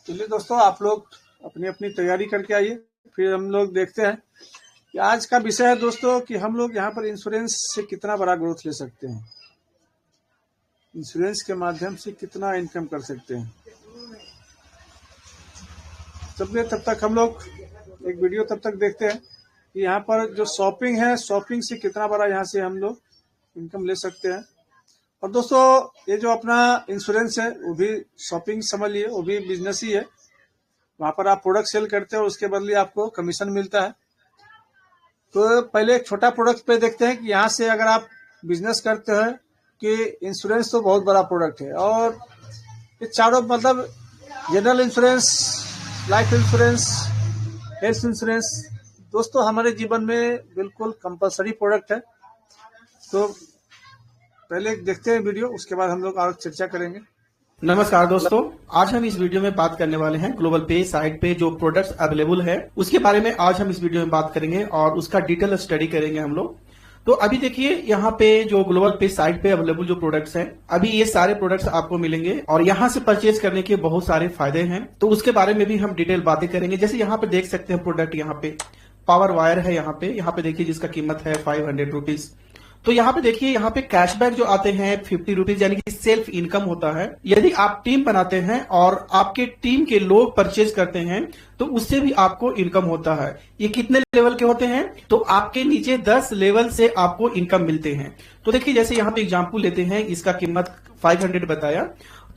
चलिए दोस्तों, आप लोग अपनी अपनी तैयारी करके आइए, फिर हम लोग देखते हैं कि आज का विषय है दोस्तों कि हम लोग यहाँ पर इंश्योरेंस से कितना बड़ा ग्रोथ ले सकते हैं, इंश्योरेंस के माध्यम से कितना इनकम कर सकते हैं। चलिए तब तक हम लोग एक वीडियो तब तक देखते हैं कि यहाँ पर जो शॉपिंग है, शॉपिंग से कितना बड़ा यहाँ से हम लोग इनकम ले सकते हैं। और दोस्तों, ये जो अपना इंश्योरेंस है वो भी शॉपिंग समझ लिए, वो भी बिजनेस ही है। वहाँ पर आप प्रोडक्ट सेल करते हो, उसके बदले आपको कमीशन मिलता है। तो पहले एक छोटा प्रोडक्ट पे देखते हैं कि यहाँ से अगर आप बिजनेस करते हैं कि इंश्योरेंस तो बहुत बड़ा प्रोडक्ट है, और ये चारों मतलब general insurance, life insurance, health insurance दोस्तों हमारे जीवन में बिल्कुल कंपलसरी प्रोडक्ट है। तो पहले देखते हैं वीडियो, उसके बाद हम लोग और चर्चा करेंगे। नमस्कार दोस्तों, आज हम इस वीडियो में बात करने वाले हैं ग्लोबल पे साइट पे जो प्रोडक्ट्स अवेलेबल है उसके बारे में आज हम इस वीडियो में बात करेंगे और उसका डिटेल स्टडी करेंगे हम लोग। तो अभी देखिए यहाँ पे जो ग्लोबल पे साइट पे अवेलेबल जो प्रोडक्ट्स हैं, अभी ये सारे प्रोडक्ट्स आपको मिलेंगे और यहाँ से परचेज करने के बहुत सारे फायदे हैं, तो उसके बारे में भी हम डिटेल बातें करेंगे। जैसे यहाँ पे देख सकते हैं प्रोडक्ट, यहाँ पे पावर वायर है, यहाँ पे देखिए जिसका कीमत है 500 रुपीज। तो यहाँ पे देखिए, यहाँ पे कैशबैक जो आते हैं 50 रुपीज, यानी कि सेल्फ इनकम होता है। यदि आप टीम बनाते हैं और आपके टीम के लोग परचेज करते हैं तो उससे भी आपको इनकम होता है। ये कितने लेवल के होते हैं? तो आपके नीचे 10 लेवल से आपको इनकम मिलते हैं। तो देखिए जैसे यहाँ पे एग्जाम्पल लेते हैं, इसका कीमत 500 बताया,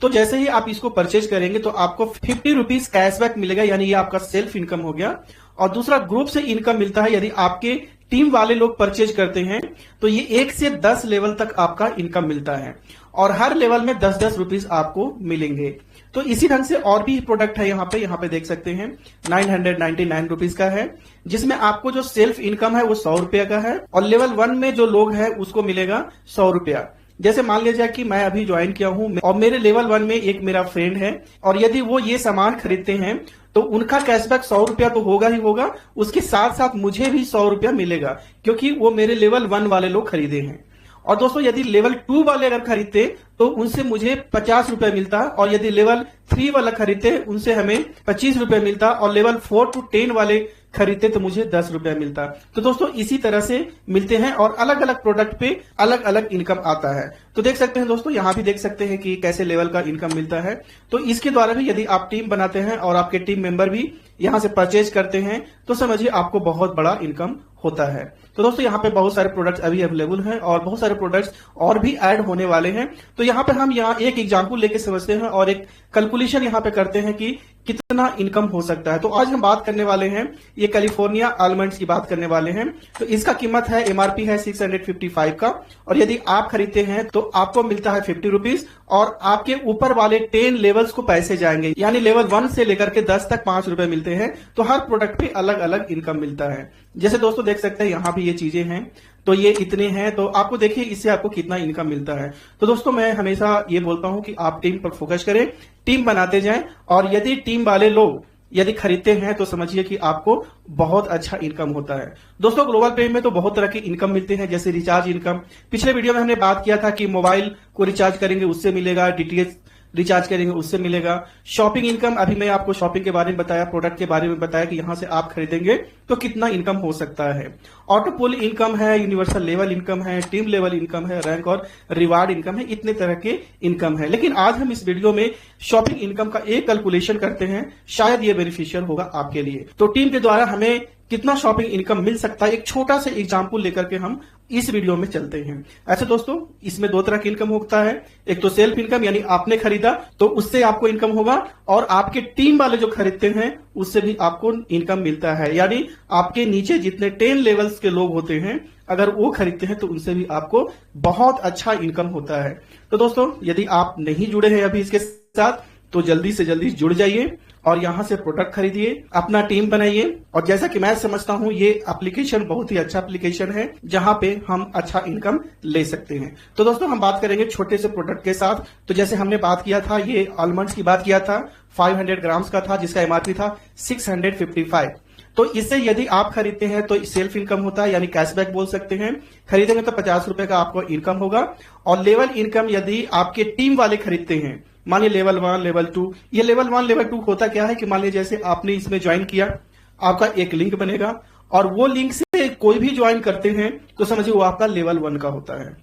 तो जैसे ही आप इसको परचेज करेंगे तो आपको 50 रुपीज कैशबैक मिलेगा, यानी ये आपका सेल्फ इनकम हो गया। और दूसरा ग्रुप से इनकम मिलता है, यदि आपके टीम वाले लोग परचेज करते हैं तो ये 1 से 10 लेवल तक आपका इनकम मिलता है और हर लेवल में 10-10 रुपीज आपको मिलेंगे। तो इसी ढंग से और भी प्रोडक्ट है, यहाँ पे देख सकते हैं 999 रुपीज का है, जिसमें आपको जो सेल्फ इनकम है वो 100 रुपया का है और लेवल 1 में जो लोग हैं उसको मिलेगा 100 रुपया। जैसे मान लीजिए कि मैं अभी ज्वाइन किया हूं और मेरे लेवल 1 में एक मेरा फ्रेंड है और यदि वो ये सामान खरीदते हैं तो उनका कैशबैक 100 रुपया तो होगा ही होगा, उसके साथ साथ मुझे भी 100 रुपया मिलेगा, क्योंकि वो मेरे लेवल 1 वाले लोग खरीदे हैं। और दोस्तों यदि लेवल 2 वाले अगर खरीदते तो उनसे मुझे 50 रुपया मिलता, और यदि लेवल 3 वाला खरीदते उनसे हमें 25 रुपया मिलता, और लेवल 4 to 10 वाले खरीदते तो मुझे 10 रुपया मिलता। तो दोस्तों इसी तरह से मिलते हैं और अलग अलग प्रोडक्ट पे अलग अलग इनकम आता है। तो देख सकते हैं दोस्तों, यहाँ भी देख सकते हैं कि कैसे लेवल का इनकम मिलता है। तो इसके द्वारा भी यदि आप टीम बनाते हैं और आपके टीम मेंबर भी यहाँ से परचेज करते हैं तो समझिए आपको बहुत बड़ा इनकम होता है। तो दोस्तों यहाँ पे बहुत सारे प्रोडक्ट्स अभी अवेलेबल हैं और बहुत सारे प्रोडक्ट्स और भी ऐड होने वाले हैं। तो यहाँ पे हम एक एग्जांपल लेके समझते हैं और एक कैलकुलेशन यहाँ पे करते हैं कि कितना इनकम हो सकता है। तो आज हम बात करने वाले हैं ये कैलिफोर्निया आलमंड्स की बात करने वाले हैं। तो इसका कीमत है, एमआरपी है 655 का, और यदि आप खरीदते हैं तो आपको मिलता है 50 रुपीज और आपके ऊपर वाले 10 लेवल्स को पैसे जाएंगे, यानी लेवल 1 से लेकर के 10 तक 5 रुपए मिलते हैं। तो हर प्रोडक्ट पे अलग अलग इनकम मिलता है। जैसे दोस्तों देख सकते हैं यहाँ भी ये चीजें हैं, तो ये इतने हैं, तो आपको देखिए इससे आपको कितना इनकम मिलता है। तो दोस्तों मैं हमेशा ये बोलता हूं कि आप टीम पर फोकस करें, टीम बनाते जाएं, और यदि टीम वाले लोग यदि खरीदते हैं तो समझिए कि आपको बहुत अच्छा इनकम होता है। दोस्तों ग्लोबल पे में तो बहुत तरह के इनकम मिलते हैं, जैसे रिचार्ज इनकम। पिछले वीडियो में हमने बात किया था कि मोबाइल को रिचार्ज करेंगे उससे मिलेगा, डीटीएच रिचार्ज करेंगे उससे मिलेगा। शॉपिंग इनकम, अभी मैं आपको शॉपिंग के बारे में बताया, प्रोडक्ट के बारे में बताया कि यहां से आप खरीदेंगे तो कितना इनकम हो सकता है। ऑटो पुल इनकम है, यूनिवर्सल लेवल इनकम है, टीम लेवल इनकम है, रैंक और रिवार्ड इनकम है, इतने तरह के इनकम है। लेकिन आज हम इस वीडियो में शॉपिंग इनकम का एक कैलकुलेशन करते हैं, शायद ये बेनिफिशियल होगा आपके लिए। तो टीम के द्वारा हमें कितना शॉपिंग इनकम मिल सकता है, एक छोटा सा एग्जाम्पल लेकर के हम इस वीडियो में चलते हैं। ऐसे दोस्तों इसमें 2 तरह की इनकम होता है, एक तो सेल्फ इनकम, यानी आपने खरीदा तो उससे आपको इनकम होगा, और आपके टीम वाले जो खरीदते हैं उससे भी आपको इनकम मिलता है, यानी आपके नीचे जितने 10 लेवल्स के लोग होते हैं अगर वो खरीदते हैं तो उनसे भी आपको बहुत अच्छा इनकम होता है। तो दोस्तों यदि आप नहीं जुड़े हैं अभी इसके साथ तो जल्दी से जल्दी जुड़ जाइए और यहां से प्रोडक्ट खरीदिए, अपना टीम बनाइए। और जैसा कि मैं समझता हूं ये एप्लीकेशन बहुत ही अच्छा एप्लीकेशन है जहां पे हम अच्छा इनकम ले सकते हैं। तो दोस्तों हम बात करेंगे छोटे से प्रोडक्ट के साथ। तो जैसे हमने बात किया था, ये आलमंड्स की बात किया था, 500 ग्राम्स का था, जिसका एमआरपी था 655। तो इससे यदि आप खरीदते हैं तो सेल्फ इनकम होता है, यानी कैशबैक बोल सकते हैं। खरीदेंगे तो 50 रुपए का आपको इनकम होगा। और लेवल इनकम यदि आपके टीम वाले खरीदते हैं मान लीजिए लेवल 1, लेवल 2। ये लेवल 1, लेवल 2 होता क्या है कि मान लीजिए जैसे आपने इसमें ज्वाइन किया, आपका एक लिंक बनेगा और वो लिंक से कोई भी ज्वाइन करते हैं तो समझिए वो आपका लेवल 1 का होता है।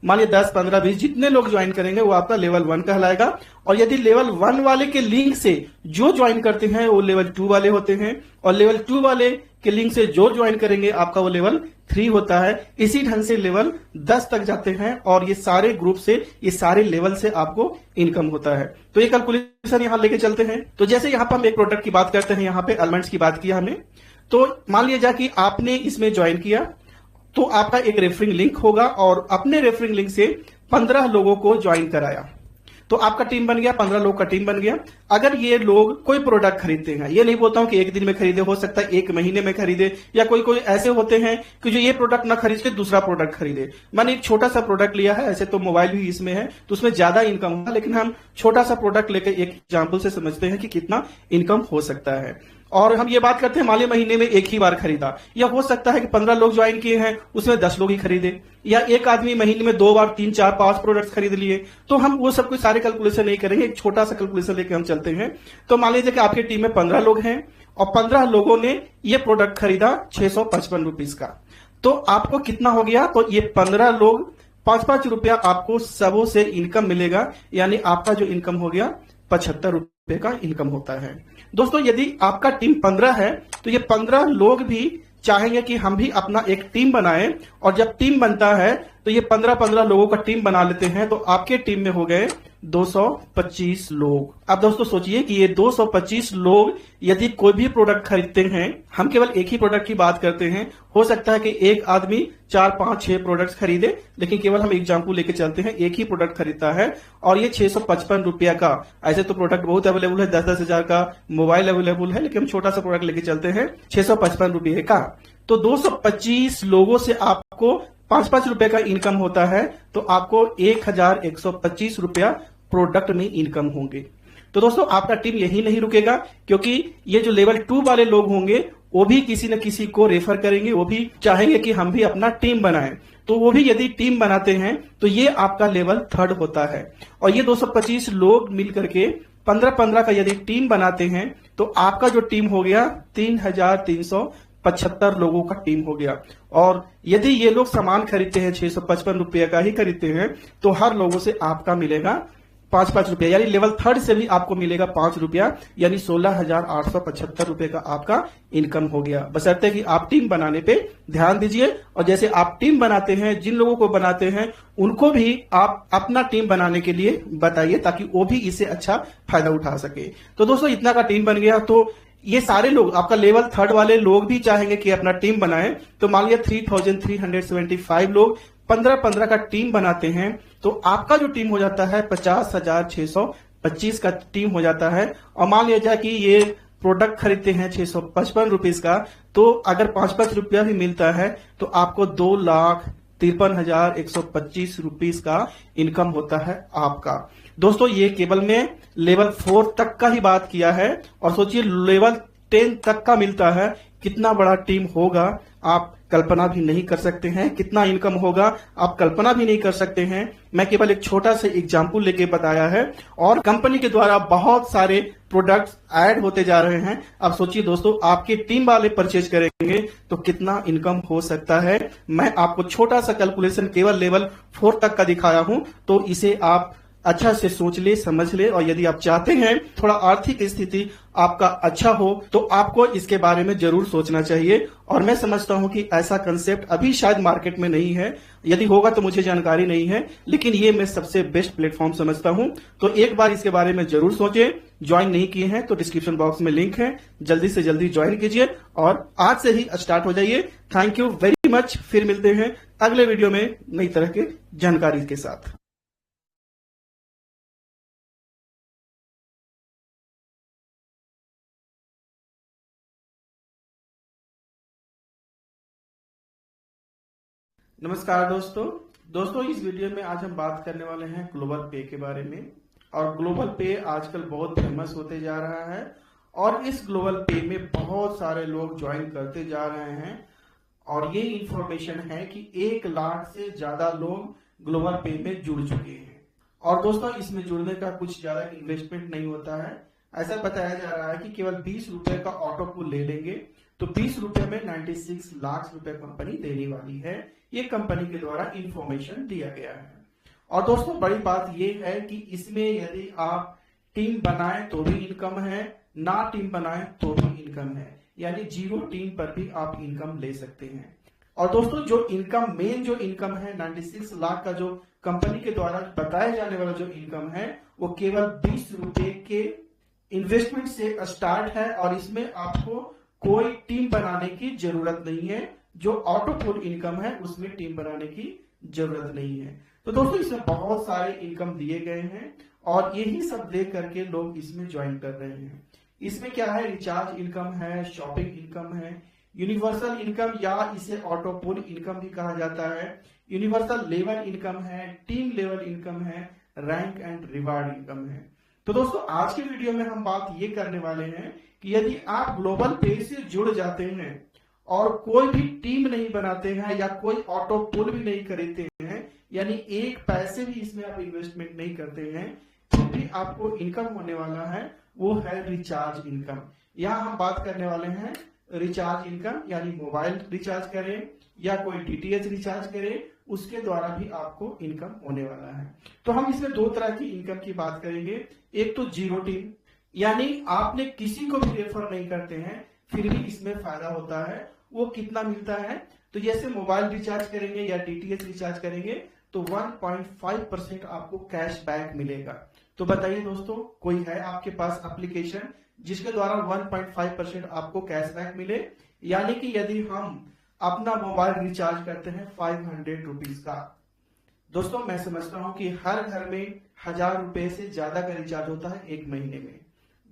मान लीजिए 10, 15, 20 जितने लोग ज्वाइन करेंगे वो आपका लेवल 1 कहलाएगा। और यदि लेवल 1 वाले के लिंक से जो ज्वाइन करते हैं वो लेवल 2 वाले होते हैं, और लेवल 2 वाले के लिंक से जो ज्वाइन करेंगे आपका वो लेवल 3 होता है। इसी ढंग से लेवल 10 तक जाते हैं और ये सारे ग्रुप से, ये सारे लेवल से आपको इनकम होता है। तो ये कैलकुलेशन यहां लेके चलते हैं। तो जैसे यहां पर हम एक प्रोडक्ट की बात करते हैं, यहां पे एलिमेंट्स की बात किया हमने। तो मान लीजिए कि आपने इसमें ज्वाइन किया तो आपका एक रेफरिंग लिंक होगा और अपने रेफरिंग लिंक से 15 लोगों को ज्वाइन कराया तो आपका टीम बन गया, 15 लोग का टीम बन गया। अगर ये लोग कोई प्रोडक्ट खरीदते हैं, ये नहीं बोलता हूं कि एक दिन में खरीदे, हो सकता है एक महीने में खरीदे, या कोई कोई ऐसे होते हैं कि जो ये प्रोडक्ट ना खरीद के दूसरा प्रोडक्ट खरीदे। मैंने एक छोटा सा प्रोडक्ट लिया है, ऐसे तो मोबाइल भी इसमें है तो उसमें ज्यादा इनकम होगा, लेकिन हम छोटा सा प्रोडक्ट लेकर एक एग्जाम्पल से समझते हैं कि कितना इनकम हो सकता है। और हम ये बात करते हैं मान लीजिए महीने में एक ही बार खरीदा, या हो सकता है कि 15 लोग ज्वाइन किए हैं उसमें 10 लोग ही खरीदे, या एक आदमी महीने में 2 बार 3, 4, 5 प्रोडक्ट्स खरीद लिए। तो हम वो सब कुछ सारे कैलकुलेशन नहीं करेंगे, एक छोटा सा कैलकुलेशन लेके हम चलते हैं। तो मान लीजिए कि आपकी टीम में 15 लोग हैं और 15 लोगों ने ये प्रोडक्ट खरीदा 655 रुपीज का, तो आपको कितना हो गया? तो ये 15 लोग 5-5 रुपया आपको सबों से इनकम मिलेगा, यानी आपका जो इनकम हो गया 75 रुपए का इनकम होता है। दोस्तों यदि आपका टीम 15 है तो ये 15 लोग भी चाहेंगे कि हम भी अपना एक टीम बनाएं, और जब टीम बनता है तो ये 15-15 लोगों का टीम बना लेते हैं, तो आपके टीम में हो गए 225 लोग। अब दोस्तों सोचिए कि ये 225 लोग यदि कोई भी प्रोडक्ट खरीदते हैं, हम केवल एक ही प्रोडक्ट की बात करते हैं, हो सकता है कि एक आदमी 4, 5, 6 प्रोडक्ट्स खरीदे, लेकिन केवल हम एग्जाम्पल लेके चलते हैं, एक ही प्रोडक्ट खरीदता है और ये 655 रुपया का। ऐसे तो प्रोडक्ट बहुत अवेलेबल है, 10-10 हजार का मोबाइल अवेलेबल है, लेकिन हम छोटा सा प्रोडक्ट लेके चलते हैं 655 रुपये का। तो 225 लोगों से आपको 5-5 रुपए का इनकम होता है, तो आपको 1125 रुपया प्रोडक्ट में इनकम होंगे। तो दोस्तों आपका टीम यही नहीं रुकेगा, क्योंकि ये जो लेवल 2 वाले लोग होंगे वो भी किसी न किसी को रेफर करेंगे, वो भी चाहेंगे कि हम भी अपना टीम बनाएं। तो वो भी यदि टीम बनाते हैं तो ये आपका लेवल 3 होता है। और ये 225 लोग मिलकर के 15-15 का यदि टीम बनाते हैं तो आपका जो टीम हो गया 3375 लोगों का टीम हो गया। और यदि ये लोग सामान खरीदते हैं 655 रुपये का ही खरीदते हैं तो हर लोगों से आपका मिलेगा 5-5 रुपया, यानी लेवल 3 से भी आपको मिलेगा 5 रुपया, यानी 16,875 रुपए का आपका इनकम हो गया। बशर्ते कि आप टीम बनाने पे ध्यान दीजिए, और जैसे आप टीम बनाते हैं, जिन लोगों को बनाते हैं उनको भी आप अपना टीम बनाने के लिए बताइए, ताकि वो भी इससे अच्छा फायदा उठा सके। तो दोस्तों इतना का टीम बन गया, तो ये सारे लोग आपका लेवल 3 वाले लोग भी चाहेंगे कि अपना टीम बनाएं। तो मान लिया 3375 लोग 15-15 का टीम बनाते हैं, तो आपका जो टीम हो जाता है 50,625 का टीम हो जाता है। और मान लिया जाए कि ये प्रोडक्ट खरीदते हैं 655 रुपीज का, तो अगर 5-5 रुपया भी मिलता है तो आपको 2,53,125 रुपीज का इनकम होता है आपका। दोस्तों ये केवल में लेवल 4 तक का ही बात किया है, और सोचिए लेवल 10 तक का मिलता है, कितना बड़ा टीम होगा आप कल्पना भी नहीं कर सकते हैं, कितना इनकम होगा आप कल्पना भी नहीं कर सकते हैं। मैं केवल एक छोटा सा एग्जाम्पल लेके बताया है, और कंपनी के द्वारा बहुत सारे प्रोडक्ट्स ऐड होते जा रहे हैं। अब सोचिए दोस्तों आपके टीम वाले परचेज करेंगे तो कितना इनकम हो सकता है। मैं आपको छोटा सा कैलकुलेशन केवल लेवल 4 तक का दिखाया हूं, तो इसे आप अच्छा से सोच ले, समझ ले, और यदि आप चाहते हैं थोड़ा आर्थिक स्थिति आपका अच्छा हो तो आपको इसके बारे में जरूर सोचना चाहिए। और मैं समझता हूं कि ऐसा कंसेप्ट अभी शायद मार्केट में नहीं है, यदि होगा तो मुझे जानकारी नहीं है, लेकिन ये मैं सबसे बेस्ट प्लेटफॉर्म समझता हूं। तो एक बार इसके बारे में जरूर सोचें। ज्वाइन नहीं किए हैं तो डिस्क्रिप्शन बॉक्स में लिंक है, जल्दी से जल्दी ज्वाइन कीजिए और आज से ही स्टार्ट हो जाइए। Thank you very much. फिर मिलते हैं अगले वीडियो में नई तरह के जानकारी के साथ। नमस्कार दोस्तों इस वीडियो में आज हम बात करने वाले हैं ग्लोबल पे के बारे में। और ग्लोबल पे आजकल बहुत फेमस होते जा रहा है, और इस ग्लोबल पे में बहुत सारे लोग ज्वाइन करते जा रहे हैं। और ये इंफॉर्मेशन है कि 1 लाख से ज्यादा लोग ग्लोबल पे में जुड़ चुके हैं। और दोस्तों इसमें जुड़ने का कुछ ज्यादा इन्वेस्टमेंट नहीं होता है। ऐसा बताया जा रहा है कि केवल 20 रुपए का ऑटो पुल ले लेंगे तो 20 रुपए में 96 लाख रुपए कंपनी देने वाली है। ये कंपनी के द्वारा इंफॉर्मेशन दिया गया है। और दोस्तों बड़ी बात यह है कि इसमें यदि आप टीम बनाएं तो भी इनकम है, ना टीम बनाएं तो भी इनकम है, यानी जीरो टीम पर भी आप इनकम ले सकते हैं। और दोस्तों जो इनकम, मेन जो इनकम है 96 लाख का जो कंपनी के द्वारा बताया जाने वाला जो इनकम है वो केवल 20 रुपए के इन्वेस्टमेंट से स्टार्ट है और इसमें आपको कोई टीम बनाने की जरूरत नहीं है। जो ऑटो पुल इनकम है उसमें टीम बनाने की जरूरत नहीं है। तो दोस्तों इसमें बहुत सारे इनकम दिए गए हैं और यही सब देख करके लोग इसमें ज्वाइन कर रहे हैं। इसमें क्या है, रिचार्ज इनकम है, शॉपिंग इनकम है, यूनिवर्सल इनकम या इसे ऑटो पुल इनकम भी कहा जाता है, यूनिवर्सल लेवल इनकम है, टीम लेवल इनकम है, रैंक एंड रिवार्ड इनकम है। तो दोस्तों आज के वीडियो में हम बात ये करने वाले हैं कि यदि आप ग्लोबल पे से जुड़ जाते हैं और कोई भी टीम नहीं बनाते हैं या कोई ऑटो पुल भी नहीं खरीदते हैं, यानी एक पैसे भी इसमें आप इन्वेस्टमेंट नहीं करते हैं, फिर भी आपको इनकम होने वाला है, वो है रिचार्ज इनकम। यहाँ हम बात करने वाले हैं रिचार्ज इनकम, यानी मोबाइल रिचार्ज करें या कोई डीटीएच रिचार्ज करें उसके द्वारा भी आपको इनकम होने वाला है। तो हम इसमें दो तरह की इनकम की बात करेंगे। एक तो जीरो टीम, यानी आपने किसी को भी रेफर नहीं करते हैं फिर भी इसमें फायदा होता है। वो कितना मिलता है, तो जैसे मोबाइल रिचार्ज करेंगे या डीटीएच रिचार्ज करेंगे तो 1.5% आपको कैश बैक मिलेगा। तो बताइए दोस्तों, कोई है आपके पास एप्लीकेशन जिसके द्वारा 1.5% आपको कैशबैक मिले? यानी कि यदि हम अपना मोबाइल रिचार्ज करते हैं 500 रुपीज का, दोस्तों मैं समझता हूं कि हर घर में 1000 रुपए से ज्यादा का रिचार्ज होता है एक महीने में,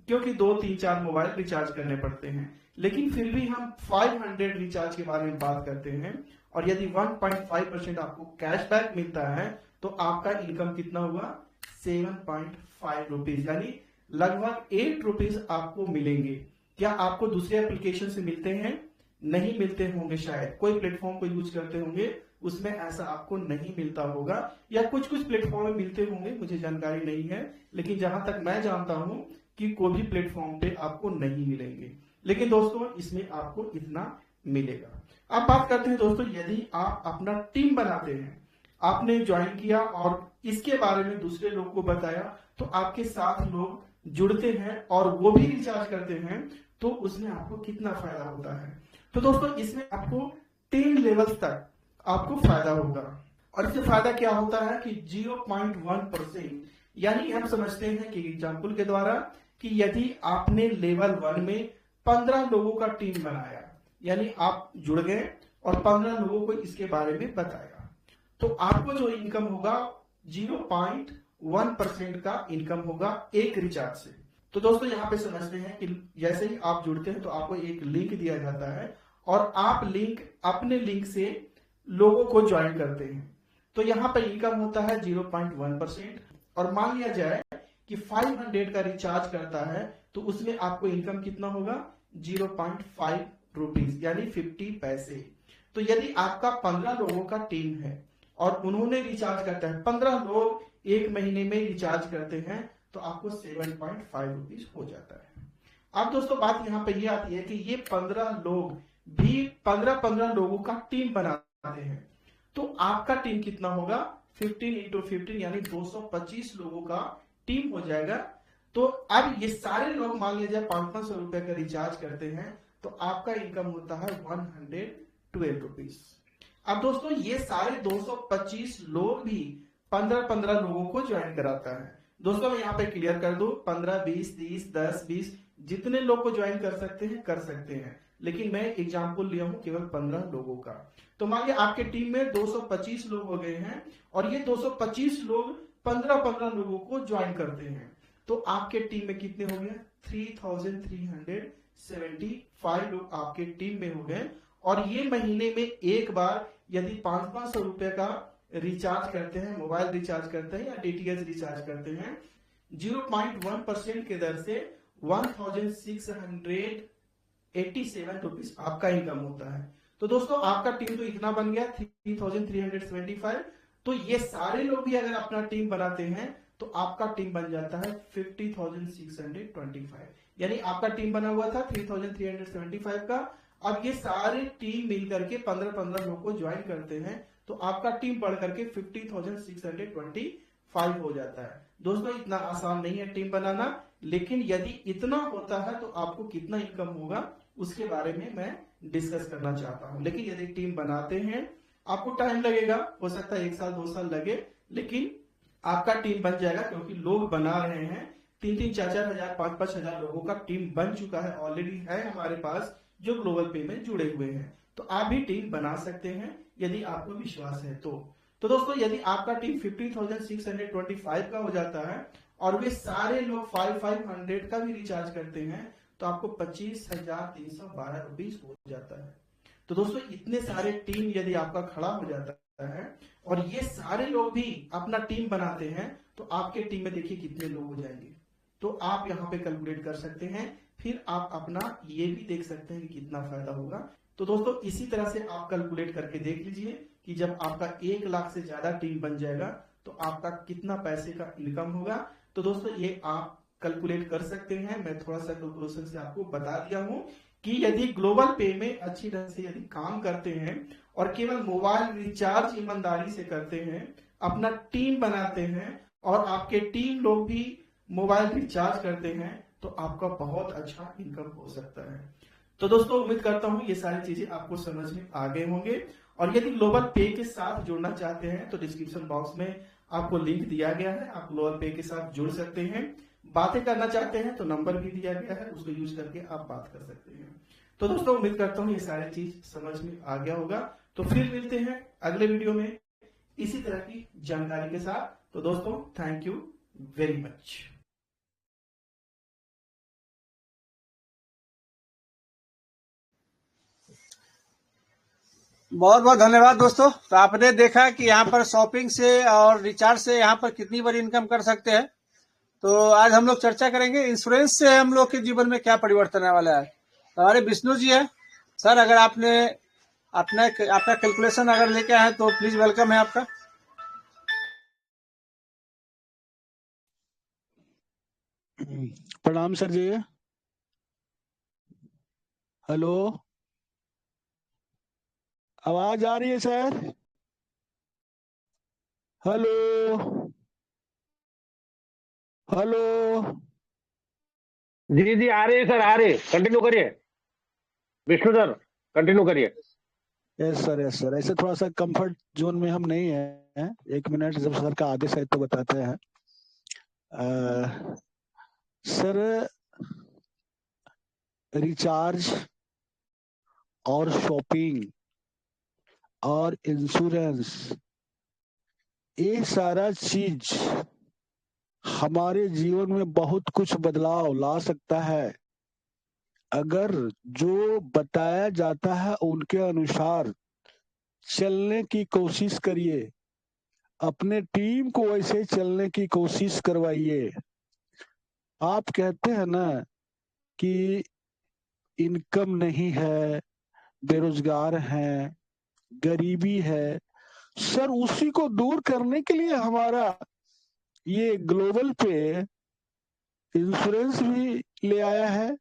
क्योंकि 2, 3, 4 मोबाइल रिचार्ज करने पड़ते हैं। लेकिन फिर भी हम 500 रिचार्ज के बारे में बात करते हैं और यदि 1.5% आपको कैशबैक मिलता है तो आपका इनकम कितना हुआ, 7.5 रुपीज, यानी लगभग 8 रुपीज आपको मिलेंगे। क्या आपको दूसरे एप्लीकेशन से मिलते हैं? नहीं मिलते होंगे, शायद कोई प्लेटफॉर्म को यूज करते होंगे उसमें ऐसा आपको नहीं मिलता होगा, या कुछ कुछ प्लेटफॉर्म में मिलते होंगे, मुझे जानकारी नहीं है। लेकिन जहां तक मैं जानता हूं कि कोई भी प्लेटफॉर्म पे आपको नहीं मिलेंगे, लेकिन दोस्तों इसमें आपको इतना मिलेगा। अब बात करते हैं दोस्तों, यदि आप अपना टीम बनाते हैं, आपने ज्वाइन किया और इसके बारे में दूसरे लोग को बताया तो आपके साथ लोग जुड़ते हैं और वो भी रिचार्ज करते हैं, तो उसमें आपको कितना फायदा होता है। तो दोस्तों इसमें आपको 10 लेवल्स तक आपको फायदा होगा। और इससे फायदा क्या होता है कि 0.1%, यानी हम समझते हैं कि एग्जाम्पल के द्वारा कि यदि आपने लेवल 1 में 15 लोगों का टीम बनाया, यानी आप जुड़ गए और 15 लोगों को इसके बारे में बताया, तो आपको जो इनकम होगा 0.1% का इनकम होगा एक रिचार्ज से। तो दोस्तों यहाँ पे समझते हैं कि जैसे ही आप जुड़ते हैं तो आपको एक लिंक दिया जाता है और आप अपने लिंक से लोगों को ज्वाइन करते हैं, तो यहाँ पे इनकम होता है 0.1%। और मान लिया जाए कि 500 का रिचार्ज करता है तो उसमें आपको इनकम कितना होगा, 0.5 रुपीज, यानी 50 पैसे। तो यदि आपका 15 लोगों का टीम है और उन्होंने रिचार्ज करता है, 15 लोग एक महीने में रिचार्ज करते हैं, तो आपको 7.5 रुपीज हो जाता है। अब दोस्तों बात यहाँ पे ये आती है कि ये 15 लोग भी 15 लोगों का टीम बनाते हैं, तो आपका टीम कितना होगा, 15 × 15 यानी 225 लोगों का टीम हो जाएगा। तो अब ये सारे लोग मान लीजिए 500 रुपए का रिचार्ज करते हैं तो आपका इनकम होता है 112 रुपीज। अब दोस्तों ये सारे 225 लोग भी 15 लोगों को ज्वाइन कराता है। दोस्तों मैं यहाँ पे क्लियर कर दूं, 15, 20, 30, 10, 20 जितने लोग को ज्वाइन कर सकते हैं, लेकिन मैं एग्जाम्पल लिया हूं केवल 15 लोगों का। तो मान लिया आपके टीम में 225 लोग हो गए हैं और ये 225 लोग 15 लोगों को ज्वाइन करते हैं, तो आपके टीम में कितने हो गए, 3375 लोग आपके टीम में हो गए। और ये महीने में एक बार यदि 500 रुपए का रिचार्ज करते हैं, मोबाइल रिचार्ज करते हैं या डीटीएच रिचार्ज करते हैं, 0.1% के दर से 1687 रुपीज आपका इनकम होता है। तो दोस्तों आपका टीम तो इतना बन गया 3375। तो ये सारे लोग भी अगर अपना टीम बनाते हैं तो आपका टीम बन जाता है 50,625। यानी आपका टीम बना हुआ था 3,375 का। अब ये सारे टीम मिलकर के 15-15 लोग को ज्वाइन करते हैं तो आपका टीम बढ़ करके 50,625 हो जाता है। दोस्तों इतना आसान नहीं है टीम बनाना, लेकिन यदि इतना होता है तो आपको कितना इनकम होगा उसके बारे में मैं डिस्कस करना चाहता हूं। लेकिन यदि टीम बनाते हैं आपको टाइम लगेगा, हो सकता है 1 साल 2 साल लगे, लेकिन आपका टीम बन जाएगा क्योंकि लोग बना रहे हैं। 3-3 4-4 हजार 5-5 हजार लोगों का टीम बन चुका है, ऑलरेडी है हमारे पास जो ग्लोबल पे में जुड़े हुए हैं। तो आप भी टीम बना सकते हैं यदि आपको विश्वास है तो दोस्तों यदि आपका टीम 50,625 का हो जाता है और वे सारे लोग 500 का भी रिचार्ज करते हैं तो आपको 25,312 रुपीज हो जाता है। तो दोस्तों इतने सारे टीम यदि आपका खड़ा हो जाता है और ये सारे लोग भी अपना टीम बनाते हैं तो आपके टीम में देखिए कितने लोग हो जाएंगे। तो आप यहाँ पे कैलकुलेट कर सकते हैं, फिर आप अपना ये भी देख सकते हैं कि कितना फायदा होगा। तो दोस्तों इसी तरह से आप कैलकुलेट करके देख लीजिए कि जब आपका 1 लाख से ज्यादा टीम बन जाएगा तो आपका कितना पैसे का इनकम होगा। तो दोस्तों ये आप कैलकुलेट कर सकते हैं, मैं थोड़ा सा कैलकुलेशन से आपको बता दिया हूं कि यदि ग्लोबल पे में अच्छी ढंग से यदि काम करते हैं और केवल मोबाइल रिचार्ज ईमानदारी से करते हैं, अपना टीम बनाते हैं और आपके टीम लोग भी मोबाइल रिचार्ज करते हैं तो आपका बहुत अच्छा इनकम हो सकता है। तो दोस्तों उम्मीद करता हूं ये सारी चीजें आपको समझ में आ गए होंगे। और यदि ग्लोबल पे के साथ जुड़ना चाहते हैं तो डिस्क्रिप्शन बॉक्स में आपको लिंक दिया गया है, आप ग्लोबल पे के साथ जुड़ सकते हैं। बातें करना चाहते हैं तो नंबर भी दिया गया है, उसको यूज करके आप बात कर सकते हैं। तो दोस्तों उम्मीद करता हूँ ये सारी चीज समझ में आ गया होगा। तो फिर मिलते हैं अगले वीडियो में इसी तरह की जानकारी के साथ। तो दोस्तों थैंक यू वेरी मच। बहुत बहुत धन्यवाद दोस्तों। तो आपने देखा कि यहाँ पर शॉपिंग से और रिचार्ज से यहाँ पर कितनी बड़ी इनकम कर सकते हैं। तो आज हम लोग चर्चा करेंगे इंश्योरेंस से हम लोग के जीवन में क्या परिवर्तन आने वाला है। तो हमारे विष्णु जी है सर, अगर आपने आपका कैलकुलेशन अगर लेके आए तो प्लीज वेलकम है आपका। प्रणाम सर जी। हेलो, आवाज आ रही है सर? Hello hello. जी जी आ रहे हैं सर, आ रहे, कंटिन्यू करिए विष्णु सर, कंटिन्यू करिए। यस सर, ऐसे थोड़ा सा कंफर्ट जोन में हम नहीं है। 1 मिनट, जब सर का आदेश है तो बताते हैं। सर रिचार्ज और शॉपिंग और इंश्योरेंस, ये सारा चीज हमारे जीवन में बहुत कुछ बदलाव ला सकता है अगर जो बताया जाता है उनके अनुसार चलने की कोशिश करिए, अपने टीम को वैसे चलने की कोशिश करवाइए। आप कहते हैं ना कि इनकम नहीं है, बेरोजगार हैं, गरीबी है, सर उसी को दूर करने के लिए हमारा ये ग्लोबल पे इंश्योरेंस भी ले आया है।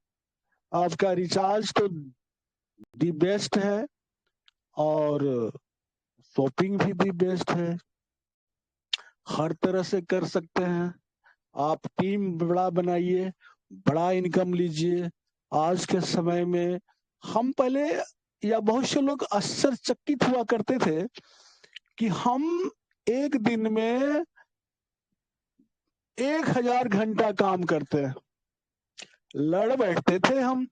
आपका रिचार्ज तो दी बेस्ट है और शॉपिंग भी दी बेस्ट है, हर तरह से कर सकते हैं। आप टीम बड़ा बनाइए, बड़ा इनकम लीजिए। आज के समय में हम पहले या बहुत से लोग आश्चर्यचकित हुआ करते थे कि हम एक दिन में 1000 घंटा काम करते हैं। लड़ बैठते थे हम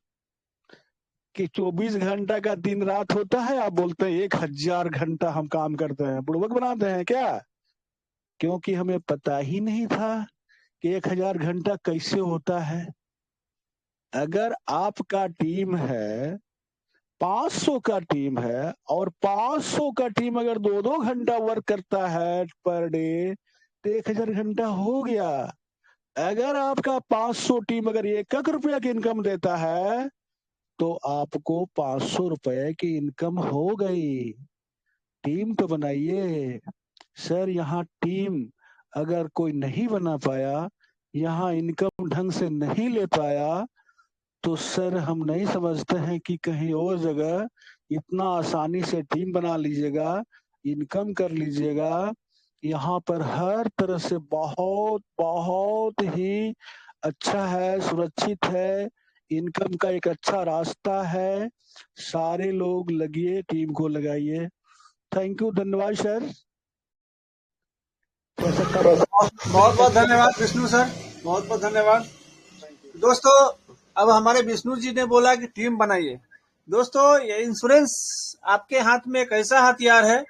कि 24 घंटा का दिन रात होता है, आप बोलते हैं 1000 घंटा हम काम करते हैं। बुड़बक बनाते हैं क्या? क्योंकि हमें पता ही नहीं था कि 1000 घंटा कैसे होता है। अगर आपका टीम है 500 का टीम है और 500 का टीम अगर 2-2 घंटा वर्क करता है पर डे तो 1000 घंटा हो गया। अगर आपका 500 टीम अगर 1 रुपया की इनकम देता है तो आपको 500 रुपए की इनकम हो गई। टीम तो बनाइए सर। यहाँ टीम अगर कोई नहीं बना पाया, यहाँ इनकम ढंग से नहीं ले पाया, तो सर हम नहीं समझते हैं कि कहीं और जगह इतना आसानी से टीम बना लीजिएगा, इनकम कर लीजिएगा। यहाँ पर हर तरह से बहुत बहुत ही अच्छा है, सुरक्षित है, इनकम का एक अच्छा रास्ता है। सारे लोग लगिए, टीम को लगाइए। थैंक यू, धन्यवाद सर। बहुत बहुत धन्यवाद विष्णु सर, बहुत बहुत धन्यवाद। दोस्तों, अब हमारे विष्णु जी ने बोला कि टीम बनाइए। दोस्तों, ये इंश्योरेंस आपके हाथ में एक ऐसा हथियार है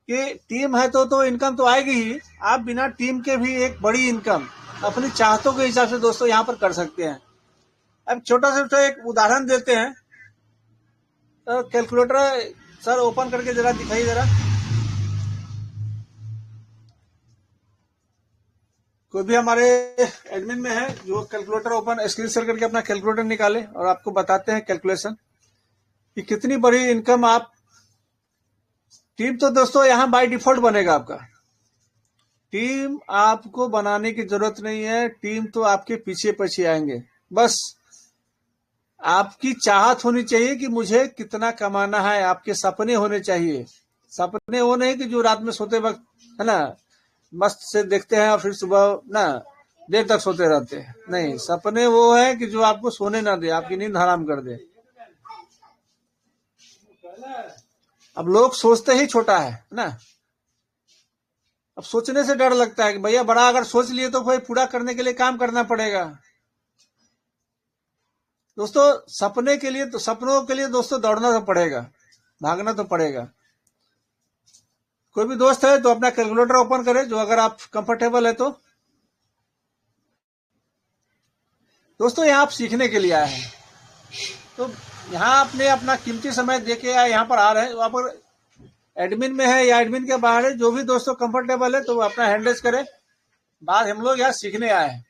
कि टीम है तो इनकम तो आएगी ही। आप बिना टीम के भी एक बड़ी इनकम अपनी चाहतों के हिसाब से दोस्तों यहाँ पर कर सकते हैं। अब छोटा सा एक उदाहरण देते हैं। तो कैलकुलेटर सर ओपन करके जरा दिखाइए जरा। कोई भी हमारे एडमिन में है जो कैलकुलेटर ओपन स्क्रीन शेयर करके अपना कैलकुलेटर निकाले और आपको बताते हैं कैलकुलेशन कि कितनी बड़ी इनकम आप। टीम तो दोस्तों यहाँ बाय डिफॉल्ट बनेगा आपका। टीम आपको बनाने की जरूरत नहीं है, टीम तो आपके पीछे पीछे आएंगे। बस आपकी चाहत होनी चाहिए कि मुझे कितना कमाना है। आपके सपने होने चाहिए। सपने वो नहीं कि जो रात में सोते वक्त है ना मस्त से देखते हैं और फिर सुबह ना देर तक सोते रहते हैं। नहीं, सपने वो है कि जो आपको सोने ना दे, आपकी नींद हराम कर दे। अब लोग सोचते ही छोटा है ना। अब सोचने से डर लगता है कि भैया बड़ा अगर सोच लिए तो भाई पूरा करने के लिए काम करना पड़ेगा। दोस्तों, सपने के लिए तो सपनों के लिए दोस्तों दौड़ना तो पड़ेगा, भागना तो पड़ेगा। कोई भी दोस्त है तो अपना कैलकुलेटर ओपन करे, जो अगर आप कंफर्टेबल है तो। दोस्तों, यहाँ आप सीखने के लिए आए हैं, तो यहाँ आपने अपना कीमती समय देके यहाँ पर आ रहे हैं। वहां पर एडमिन में है या एडमिन के बाहर है, जो भी दोस्तों कंफर्टेबल है तो वो अपना हैंड रेज करे। बात हम लोग यहाँ सीखने आए हैं।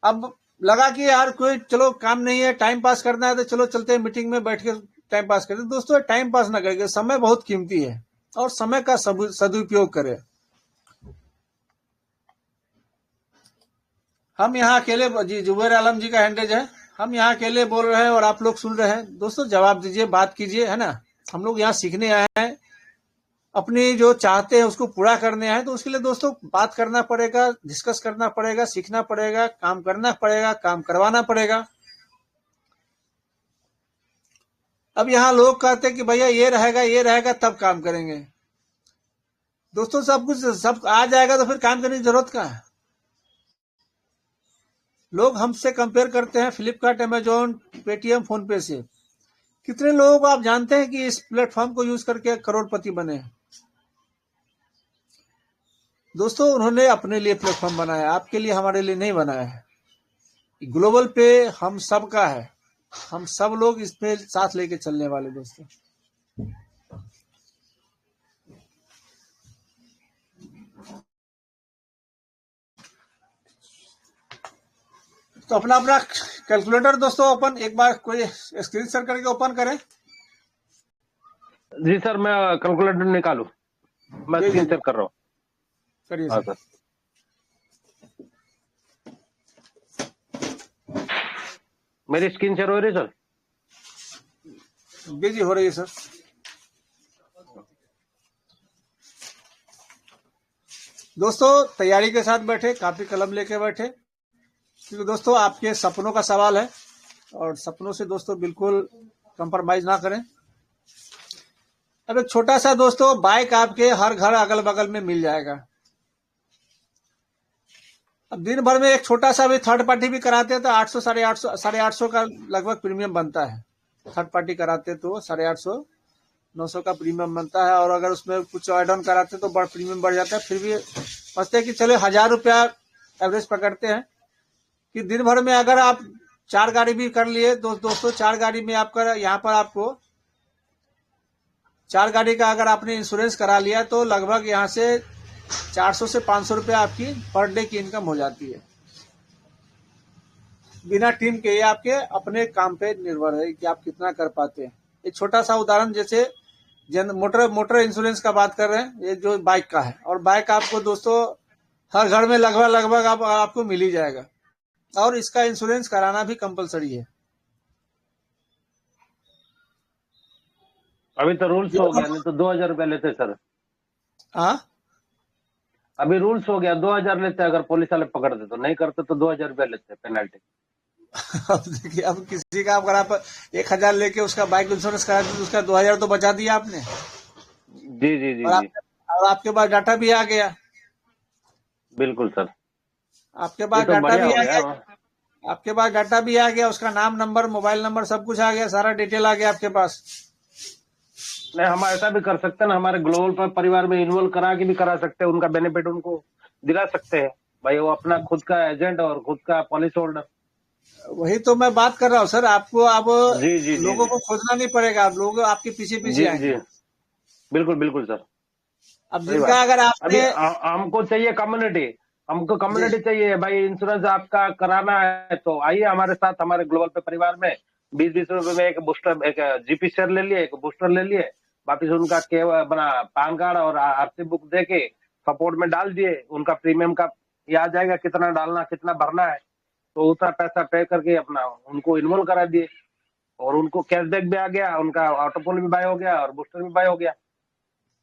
अब लगा कि यार कोई चलो काम नहीं है, टाइम पास करना है तो चलो चलते हैं मीटिंग में बैठ के टाइम पास करते। दोस्तों, टाइम पास ना करके, समय बहुत कीमती है और समय का सदुपयोग करें। हम यहाँ अकेले जी जुबैर आलम जी का हैंडरेज है। हम यहाँ अकेले बोल रहे हैं और आप लोग सुन रहे हैं। दोस्तों, जवाब दीजिए, बात कीजिए, है ना। हम लोग यहाँ सीखने आए हैं, अपनी जो चाहते हैं उसको पूरा करने आए। तो उसके लिए दोस्तों बात करना पड़ेगा, डिस्कस करना पड़ेगा, सीखना पड़ेगा, काम करना पड़ेगा, काम करवाना पड़ेगा। अब यहाँ लोग कहते हैं कि भैया ये रहेगा तब काम करेंगे। दोस्तों, सब कुछ सब आ जाएगा तो फिर काम करने की जरूरत क्या है। लोग हमसे कंपेयर करते हैं फ्लिपकार्ट, अमेजोन, पेटीएम, फोन पे से। कितने लोगों को आप जानते हैं कि इस प्लेटफॉर्म को यूज करके करोड़पति बने। दोस्तों, उन्होंने अपने लिए प्लेटफॉर्म बनाया, आपके लिए, हमारे लिए नहीं बनाया है। ग्लोबल पे हम सब का है, हम सब लोग इसमें साथ लेके चलने वाले। दोस्तों, तो अपना अपना कैलकुलेटर दोस्तों ओपन, एक बार कोई स्क्रीन शेयर करके ओपन करें। जी सर, मैं कैलकुलेटर निकालू, मैं जी, स्क्रीन जी, शेयर कर रहा हूँ। करिए हाँ सर। सर, मेरी स्क्रीन शेयर हो रही है सर? जी हो रही है सर। दोस्तों, तैयारी के साथ बैठे, कापी कलम लेके बैठे, क्योंकि दोस्तों आपके सपनों का सवाल है और सपनों से दोस्तों बिल्कुल कंप्रोमाइज ना करें। अब एक छोटा सा दोस्तों बाइक आपके हर घर अगल बगल में मिल जाएगा। अब दिन भर में एक छोटा सा भी थर्ड पार्टी भी कराते हैं तो 800 साढ़े आठ सौ का लगभग प्रीमियम बनता है। थर्ड पार्टी कराते तो 850 900 का प्रीमियम बनता है, और अगर उसमें कुछ एड ऑन कराते तो बड़ा प्रीमियम बढ़ जाता है। फिर भी समझते हैं कि चलो 1000 रुपया एवरेज पकड़ते हैं कि दिन भर में अगर आप 4 गाड़ी भी कर लिए दोस्तों, 4 गाड़ी में आपका यहाँ पर आपको 4 गाड़ी का अगर आपने इंश्योरेंस करा लिया तो लगभग यहाँ से 400 से 500 रुपया आपकी पर डे की इनकम हो जाती है बिना टीम के। ये आपके अपने काम पे निर्भर है कि आप कितना कर पाते हैं। एक छोटा सा उदाहरण, जैसे मोटर मोटर इंश्योरेंस का बात कर रहे हैं, ये जो बाइक का है। और बाइक आपको दोस्तों हर घर में लगभग लगभग आपको मिल ही जाएगा, और इसका इंश्योरेंस कराना भी कंपलसरी है। अभी तो रूल्स हो गया, नहीं तो 2000 रुपया लेते सर। हाँ, अभी रूल्स हो गया, 2000 लेते, अगर पुलिस वाले पकड़ दे तो, नहीं करते तो 2000 रुपया लेते पेनल्टी। अब देखिए, अब किसी का अगर आप 1000 लेके उसका बाइक इंश्योरेंस करा दी तो उसका 2000 तो बचा दिया आपने। जी जी जी और जी, और आपके पास डाटा भी आ गया, बिल्कुल सर, आपके ये पास तो डाटा बढ़िया भी हो आ गया। गया, आपके पास डाटा भी आ गया, उसका नाम, नंबर, मोबाइल नंबर सब कुछ आ गया, सारा डिटेल आ गया आपके पास। नहीं, हम ऐसा भी कर सकते हैं ना, हमारे ग्लोबल परिवार में इन्वॉल्व करा के भी करा सकते हैं, उनका बेनिफिट उनको दिला सकते हैं भाई, वो अपना खुद का एजेंट और खुद का पॉलिसी होल्डर। वही तो मैं बात कर रहा हूँ सर, आपको अब जी जी जी लोगों जी को खोजना नहीं पड़ेगा, आप लोग आपके पीछे पीछे जी जी, आएंगे। बिल्कुल बिल्कुल सर, अब सही जिनका बात। अगर अभी आपने हमको चाहिए कम्युनिटी, हमको जी कम्युनिटी चाहिए भाई, इंश्योरेंस आपका कराना है तो आइए हमारे साथ, हमारे ग्लोबल पे परिवार में 20-20 रुपए में एक बूस्टर, एक जीपी शेयर ले लिए, एक बूस्टर ले लिए, वापिस उनका के बना पैन कार्ड और आरसी बुक दे के सपोर्ट में डाल दिए, उनका प्रीमियम का ये आ जाएगा, कितना डालना कितना भरना है, तो उतना पैसा पे करके अपना उनको इन्वॉल्व करा दिए, और उनको कैशबैक भी आ गया, उनका ऑटोपोल भी बाय हो गया और बूस्टर भी बाय हो गया,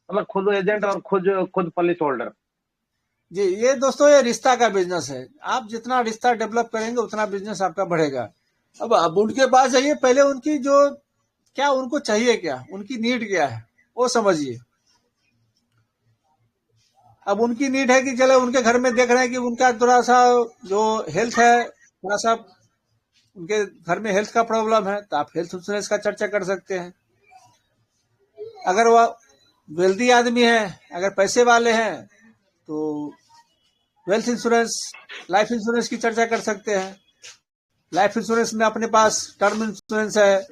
मतलब खुद एजेंट और खुद खुद पॉलिसी होल्डर। जी, ये दोस्तों ये रिश्ता का बिजनेस है, आप जितना रिश्ता डेवलप करेंगे उतना बिजनेस आपका बढ़ेगा। अब उनके पास जाइए, पहले उनकी जो क्या उनको चाहिए, क्या उनकी नीड क्या है वो समझिए। अब उनकी नीड है कि चले उनके घर में देख रहे हैं कि उनका थोड़ा सा जो हेल्थ है, थोड़ा सा उनके घर में हेल्थ का प्रॉब्लम है, तो आप हेल्थ इंश्योरेंस का चर्चा कर सकते हैं। अगर वह वेल्दी आदमी है, अगर पैसे वाले हैं, तो वेल्थ इंश्योरेंस, लाइफ इंश्योरेंस की चर्चा कर सकते हैं। लाइफ इंश्योरेंस में अपने पास टर्म इंश्योरेंस है,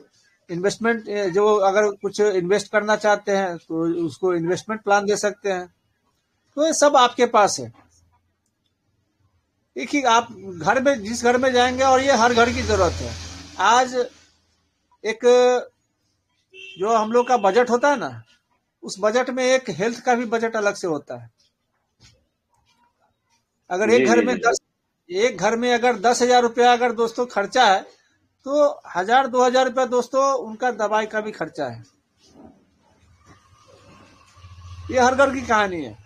इन्वेस्टमेंट, जो अगर कुछ इन्वेस्ट करना चाहते हैं तो उसको इन्वेस्टमेंट प्लान दे सकते हैं। तो ये सब आपके पास है। देखिए, आप घर में जिस घर में जाएंगे, और ये हर घर की जरूरत है। आज एक जो हम लोग का बजट होता है ना, उस बजट में एक हेल्थ का भी बजट अलग से होता है। अगर जी जी जी, एक घर में अगर 10,000 रुपया अगर दोस्तों खर्चा है, तो 1,000-2,000 रुपया दोस्तों उनका दवाई का भी खर्चा है। ये हर घर की कहानी है,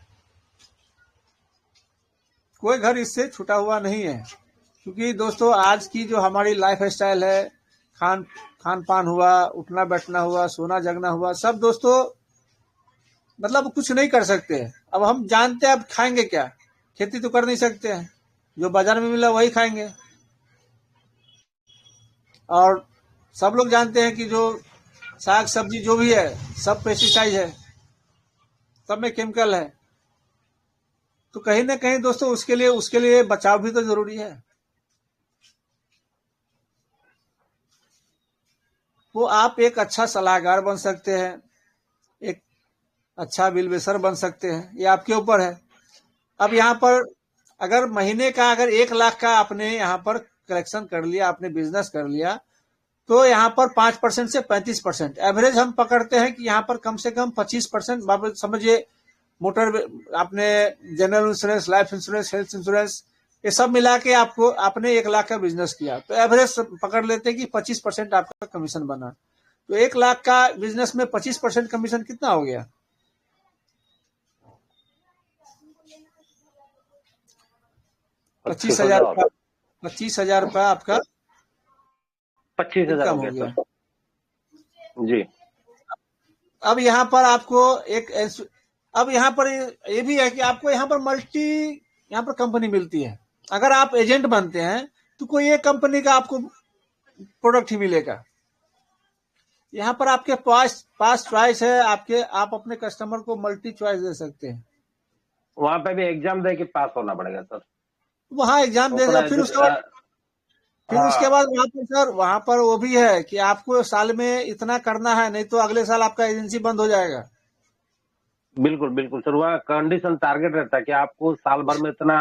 कोई घर इससे छूटा हुआ नहीं है। क्योंकि दोस्तों आज की जो हमारी लाइफ स्टाइल है, खान पान हुआ, उठना बैठना हुआ, सोना जगना हुआ, सब दोस्तों मतलब कुछ नहीं कर सकते हैं। अब हम जानते हैं अब खाएंगे क्या, खेती तो कर नहीं सकते हैं, जो बाजार में मिला वही खाएंगे। और सब लोग जानते हैं कि जो साग सब्जी जो भी है सब पेस्टिसाइड है, सब में केमिकल है। तो कहीं ना कहीं दोस्तों उसके लिए बचाव भी तो जरूरी है। वो आप एक अच्छा सलाहकार बन सकते हैं, एक अच्छा बिलवेसर बन सकते हैं, ये आपके ऊपर है। अब यहाँ पर अगर महीने का अगर 1 लाख का आपने यहाँ पर कलेक्शन कर लिया, आपने बिजनेस कर लिया, तो यहाँ पर 5% से 35% एवरेज हम पकड़ते हैं कि यहाँ पर कम से कम 25% समझिए। मोटर आपने general insurance, life insurance, health insurance, ये सब मिला के आपको आपने 1 लाख का बिजनेस किया, तो एवरेज पकड़ लेते हैं कि 25% आपका कमीशन बना। तो 1 लाख का बिजनेस में 25% कमीशन कितना हो गया? 25,000 रुपया, 25,000 रुपया आपका 25,000 हो इनकम हो गया गया। सर जी। अब यहाँ पर आपको अब यहाँ पर ये भी है कि आपको यहाँ पर यहाँ पर कंपनी मिलती है। अगर आप एजेंट बनते हैं तो कोई एक कंपनी का आपको प्रोडक्ट ही मिलेगा। यहाँ पर आपके पास चॉइस है, आप अपने कस्टमर को मल्टी चॉइस दे सकते हैं। वहां पे भी एग्जाम दे के पास होना पड़ेगा सर, वहाँ एग्जाम तो देगा, फिर उसके बाद वहां पर वो भी है कि आपको साल में इतना करना है, नहीं तो अगले साल आपका एजेंसी बंद हो जाएगा। बिल्कुल बिल्कुल सर, वहाँ कंडीशन टारगेट रहता है कि आपको साल भर में इतना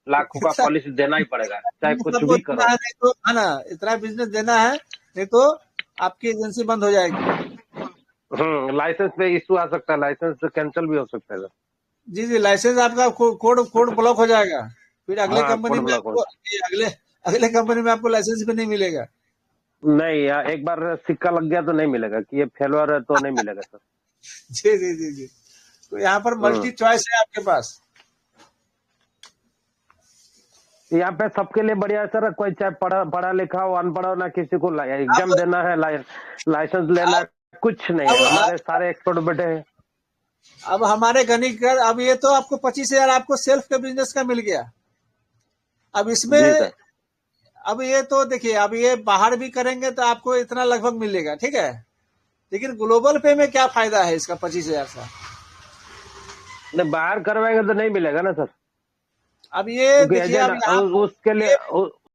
लाखों का पॉलिसी देना ही पड़ेगा, चाहे कुछ आपको भी इतना करो। है, नहीं तो है ना, इतना बिजनेस देना है, नहीं तो आपकी एजेंसी बंद हो जाएगी। लाइसेंस पे इशू आ सकता है, लाइसेंस कैंसिल भी हो सकता है सर। जी जी, लाइसेंस आपका कोड कोड ब्लॉक हो जाएगा, फिर अगले हाँ, कंपनी कोड में ब्लॉक हो। आपको, अगले अगले कंपनी में आपको लाइसेंस भी नहीं मिलेगा। नहीं यार, एक बार सिक्का लग गया तो नहीं मिलेगा कि ये फेलुअर है तो नहीं मिलेगा सर। जी जी जी जी। तो यहाँ पर हम्म मल्टी चॉइस है आपके पास। यहाँ पे सबके लिए बढ़िया है सर, कोई चाहे पढ़ा पढ़ा लिखा हो अनपढ़ हो, ना किसी को एग्जाम अब देना है, लाइसेंस लेना है, अब कुछ नहीं है। अब हमारे सारे एक्सपर्ट बैठे हैं। अब हमारे गणितकर, अब ये तो आपको 25,000 आपको सेल्फ के बिजनेस का मिल गया। अब जी इसमें, सर। अब ये तो देखिए, अब ये बाहर भी करेंगे तो आपको इतना लगभग मिलेगा, ठीक है। लेकिन ग्लोबल पे में क्या फायदा है इसका 25,000 का? नहीं, बाहर करवाएंगे तो नहीं मिलेगा ना सर, अब ये क्योंकि देखिए, एजेंट अब यहाँ उसके लिए ये,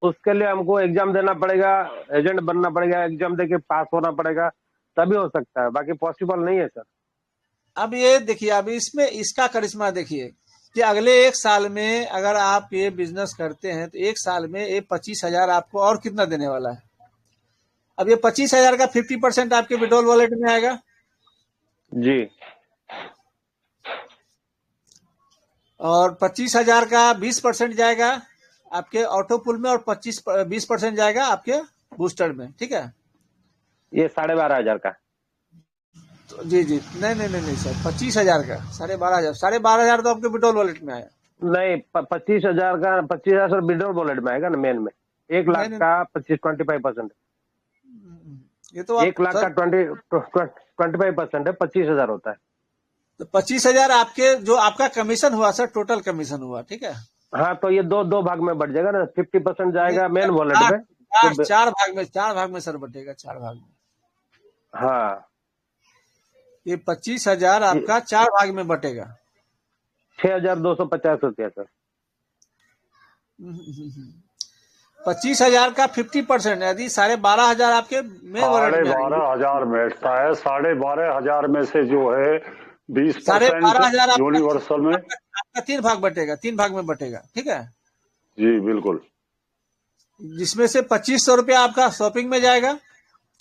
उसके लिए हमको एग्जाम देना पड़ेगा, एजेंट बनना पड़ेगा, एग्जाम देके पास होना पड़ेगा, तभी हो सकता है, बाकी पॉसिबल नहीं है सर। अब ये देखिए, अब इसमें इसका करिश्मा देखिए कि अगले एक साल में अगर आप ये बिजनेस करते हैं तो एक साल में ये 25,000 आपको और कितना देने वाला है। अब ये 25,000 का 50% आपके विड्रॉल वॉलेट में आएगा, जी और 25,000 का 20% जाएगा आपके ऑटो पुल में, और 20% जाएगा आपके बूस्टर में, ठीक है। ये 12,500 का। तो जी जी, नहीं नहीं नहीं नहीं सर, 25,000 का 12,500, 12,500 तो आपके विड्रॉल वॉलेट में आया। नहीं, 25,000 का 25,000 विड्रॉल वॉलेट में आएगा ना मेन में। 1,00,000 नहीं नहीं, का 25% ये तो आप 1,00,000 का सर, 25% है, 25,000 होता है। तो 25,000 आपके जो आपका कमीशन हुआ सर, टोटल कमीशन हुआ, ठीक है। हाँ, तो ये दो दो भाग में बढ़ जाएगा ना, 50% नहीं जाएगा मेन सर, वॉलेट में। चार भाग में, चार भाग में सर बटेगा, चार भाग में। हाँ, ये 25,000 आपका चार भाग में बटेगा। 6,250 सर। 25,000 का 50%, यदि 12,500 आपके मेन वॉलेट साढ़े में आएगी, बारह हजार बैठता है। 12,500 में से जो है 20% 12,500 आपका यूनिवर्सल में। आपका तीन भाग बटेगा, तीन भाग में बटेगा, ठीक है। जी बिल्कुल। जिसमें से 2,500 रुपया आपका शॉपिंग में जाएगा,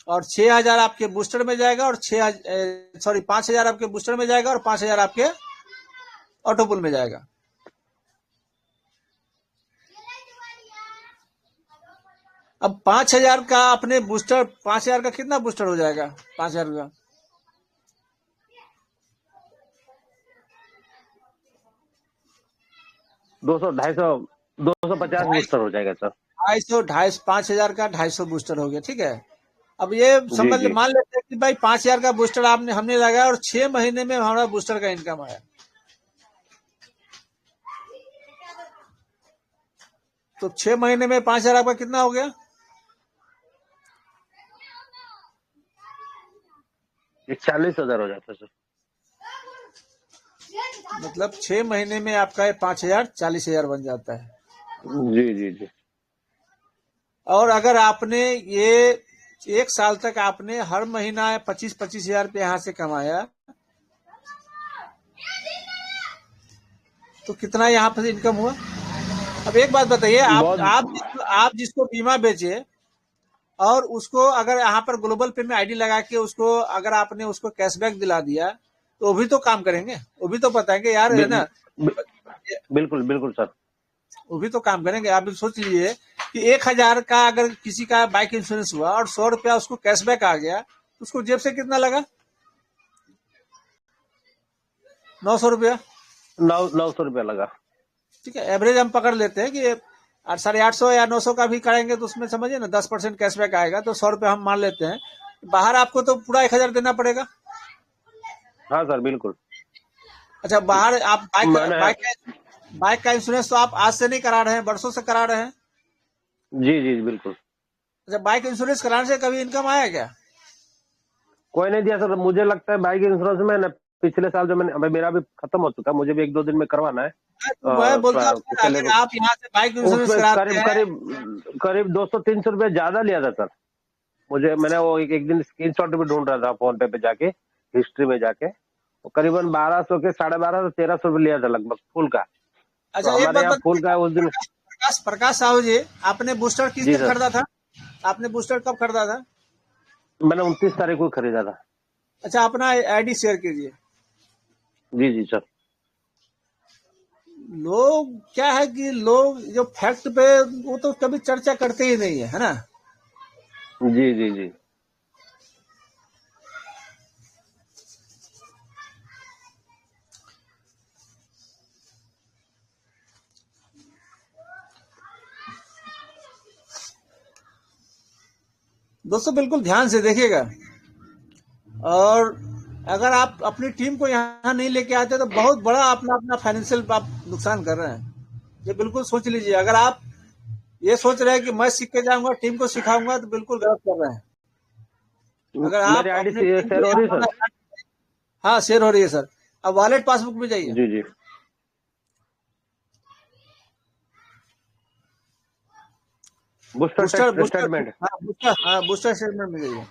और 6,000 आपके बूस्टर में जाएगा, और 5,000 आपके बूस्टर में जाएगा, और 5,000 आपके ऑटोपुल में जाएगा। अब 5,000 का अपने बूस्टर, 5,000 का कितना बूस्टर हो जाएगा? 5,000 का 200 250 250 बूस्टर हो जाएगा सर। 250, 5,000 का 250 बूस्टर हो गया, ठीक है। अब ये जी जी। मान लेते हैं कि भाई 5,000 का बूस्टर हमने लगाया, और 6 महीने में हमारा बूस्टर का इनकम आया, तो 6 महीने में 5,000 आपका कितना हो गया? ये 40,000 हो जाता है सर। मतलब 6 महीने में आपका 5,000 40,000 बन जाता है। जी जी जी। और अगर आपने ये एक साल तक आपने हर महीना 25,000 रुपये यहाँ से कमाया, तो कितना यहाँ पर इनकम हुआ? अब एक बात बताइए, आप जिसको बीमा बेचे, और उसको अगर यहाँ पर ग्लोबल पे में आईडी लगा के उसको अगर आपने उसको कैशबैक दिला दिया, तो वो भी तो काम करेंगे, वो भी तो बताएंगे यार, है ना। बिल्कुल बिल्कुल सर। वो भी तो काम करेंगे। आप सोच लीजिए कि 1,000 का अगर किसी का बाइक इंश्योरेंस हुआ और 100 रुपया उसको कैशबैक आ गया, तो उसको जेब से कितना लगा? 900 रुपया। 900 रुपया लगा। ठीक है, एवरेज हम पकड़ लेते हैं कि 850 या 900 का भी करेंगे तो उसमें समझिए ना 10% कैशबैक आएगा, तो 100 रुपया हम मान लेते हैं। बाहर आपको तो पूरा 1,000 देना पड़ेगा। हाँ सर बिल्कुल। अच्छा, बाहर आप बाइक का इंश्योरेंस तो आप आज से नहीं करा रहे हैं, वर्षों से करा रहे हैं। जी जी बिल्कुल। अच्छा, बाइक इंश्योरेंस कराने से कभी इनकम आया क्या? कोई नहीं दिया सर। मुझे लगता है बाइक इंश्योरेंस में ना, पिछले साल जो मेरा भी खत्म हो चुका, मुझे भी 1-2 दिन में करवाना है। मैं बोलता हूँ अगर आप यहाँ से बाइक इंश्योरेंस कराते हैं, करीब 200-300 रुपया ज्यादा लिया था सर। मैंने वो एक दिन स्क्रीनशॉट भी ढूंढ रहा था फोन पे जाके, हिस्ट्री में जाके, तो करीबन 1,200 के 1,250 1,300 रुपये लिया था लगभग फुल का। अच्छा, तो एक हमारे यहाँ बात फुल का उस दिन। प्रकाश साहू जी, आपने बूस्टर किस जी दिन सर। खरीदा था? आपने बूस्टर कब खरीदा था? मैंने 29 तारीख को खरीदा था। अच्छा, अपना आईडी शेयर कीजिए। जी जी सर। लोग क्या है कि लोग जो फैक्ट पे वो तो कभी चर्चा करते ही नहीं है ना। जी जी जी। दोस्तों बिल्कुल ध्यान से देखिएगा, और अगर आप अपनी टीम को यहाँ नहीं लेके आते तो बहुत बड़ा अपना अपना फाइनेंशियल आप नुकसान कर रहे हैं। ये बिल्कुल सोच लीजिए। अगर आप ये सोच रहे हैं कि मैं सीख के जाऊंगा, टीम को सिखाऊंगा, तो बिल्कुल गलत कर रहे हैं। अगर मेरी आप आईडी अपने टीम को शेयर हो यहाँ रही है सर? हाँ, शेयर हो रही है सर। अब वॉलेट पासबुक में जाइए। जी जी। Booster booster booster statement. Booster statement में जाइए।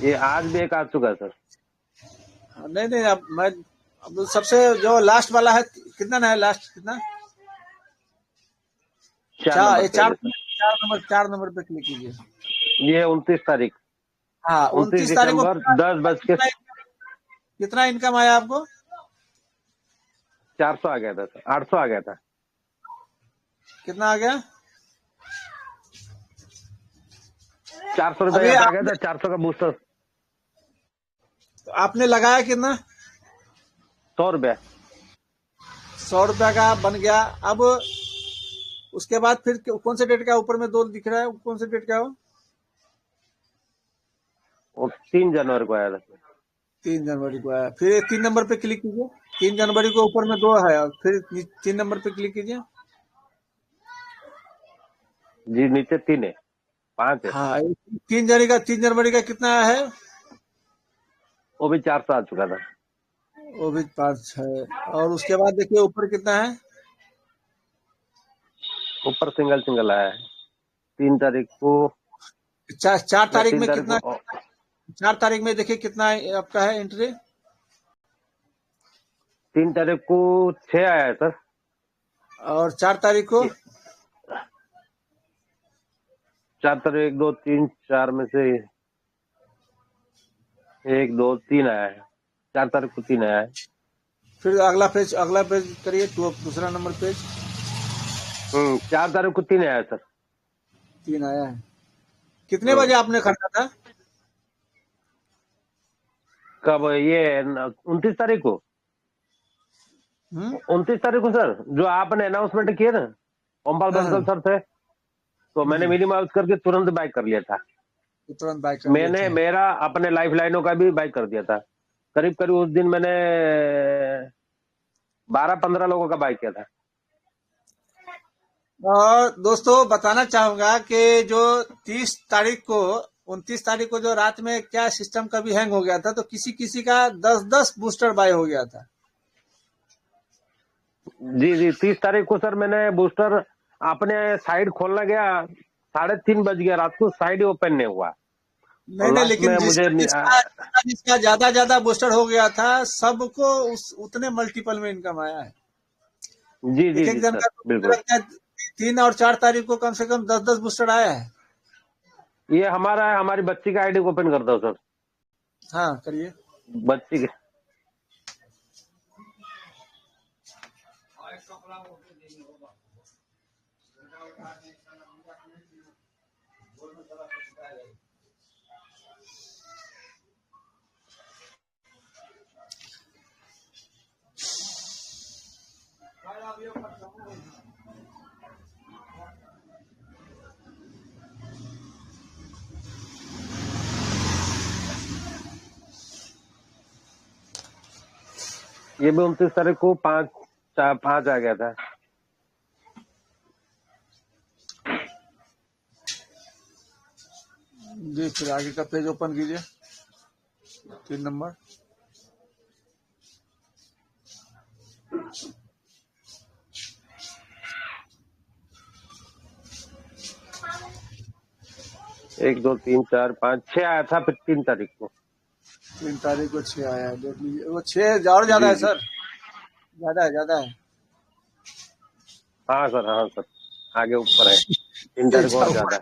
ये आज भी एक आ चुका है सर। नहीं नहीं, अब सबसे जो लास्ट वाला है, कितना ना है लास्ट, कितना? 4 चार, नंबर ये पे चार है सर। चार नंबर पे क्लिक कीजिए। ये 29 तारीख, हाँ, 29 29 तारीख को दिसंबर 10 बज के कितना इनकम आया आपको? 400 आ गया था सर, 800 आ गया था। कितना आ गया? 400 अभी रुपये आ गया था, 400 का बूस्टर। आपने लगाया कितना? 100 रुपया। 100 रुपया का बन गया। अब उसके बाद फिर कौन से डेट का ऊपर में 2 दिख रहा है, कौन से डेट का हो? वो 3 जनवरी को आया था सर। 3 जनवरी को आया। फिर 3 नंबर पे क्लिक कीजिए। 3 जनवरी को ऊपर में 2 है, और फिर 3 नंबर पे क्लिक कीजिए। जी नीचे 3 है, 5 है। हाँ, 3 जनवरी का कितना है? वो भी 400 आ चुका था। वो भी 5 है। और उसके बाद देखिए ऊपर कितना है? ऊपर सिंगल सिंगल आया है। 3 तारीख को, 4 तारीख 3 में तारीख कितना? को 4 तारीख में देखिए कितना आपका है एंट्री? 3 तारीख को 6 आया है सर। और 4 तारीख को? 4 तारीख 1 2 3 4 में से 1 2 3 आया है। 4 तारीख को 3 आया है। फिर अगला पेज करिए, दूसरा नंबर पेज। 4 तारीख को 3 आया है सर। 3 आया है। कितने बजे आपने खरीदा था? कब? ये 29 तारीख को। 29 तारीख को सर, जो आपने अनाउंसमेंट किया ना, ओमपाल बंसल सर थे, तो मैंने मिनिमाइज करके तुरंत बाइक कर लिया था। तुरंत बाइक मैंने मेरा अपने लाइफ लाइनों का भी बाइक कर दिया था। करीब करीब उस दिन मैंने 12-15 लोगों का बाइक किया था। और दोस्तों बताना चाहूंगा कि जो 30 तारीख को 29 तारीख को जो रात में क्या सिस्टम कभी हैंग हो गया था, तो किसी किसी का 10-10 बूस्टर बाय हो गया था। जी जी, 30 तारीख को सर मैंने बूस्टर अपने साइड खोलना गया, 3:30 बज गया रात को, साइड ही ओपन नहीं हुआ। नहीं, लेकिन जिसका ज्यादा बूस्टर हो गया था, सबको उतने मल्टीपल में इनकम आया है। जी जी एक जी जन सर, बिल्कुल। 3 और 4 तारीख को कम से कम 10-10 बूस्टर आया है। ये हमारी बच्ची का आईडी ओपन करता हूँ सर। हाँ करिए। बच्ची के ये भी 29 तारीख को 5 आ गया था। जी, फिर आगे का पेज ओपन कीजिए। 3 नंबर। एक 2 3 4 5 6 आया था, फिर 3 तारीख को। 3 तारीख को 6 आया है, देख लीजिए। वो 6 और ज्यादा है सर, ज्यादा है। हाँ सर, हाँ सर, आगे ऊपर है। 3 तारीख को और ज्यादा है।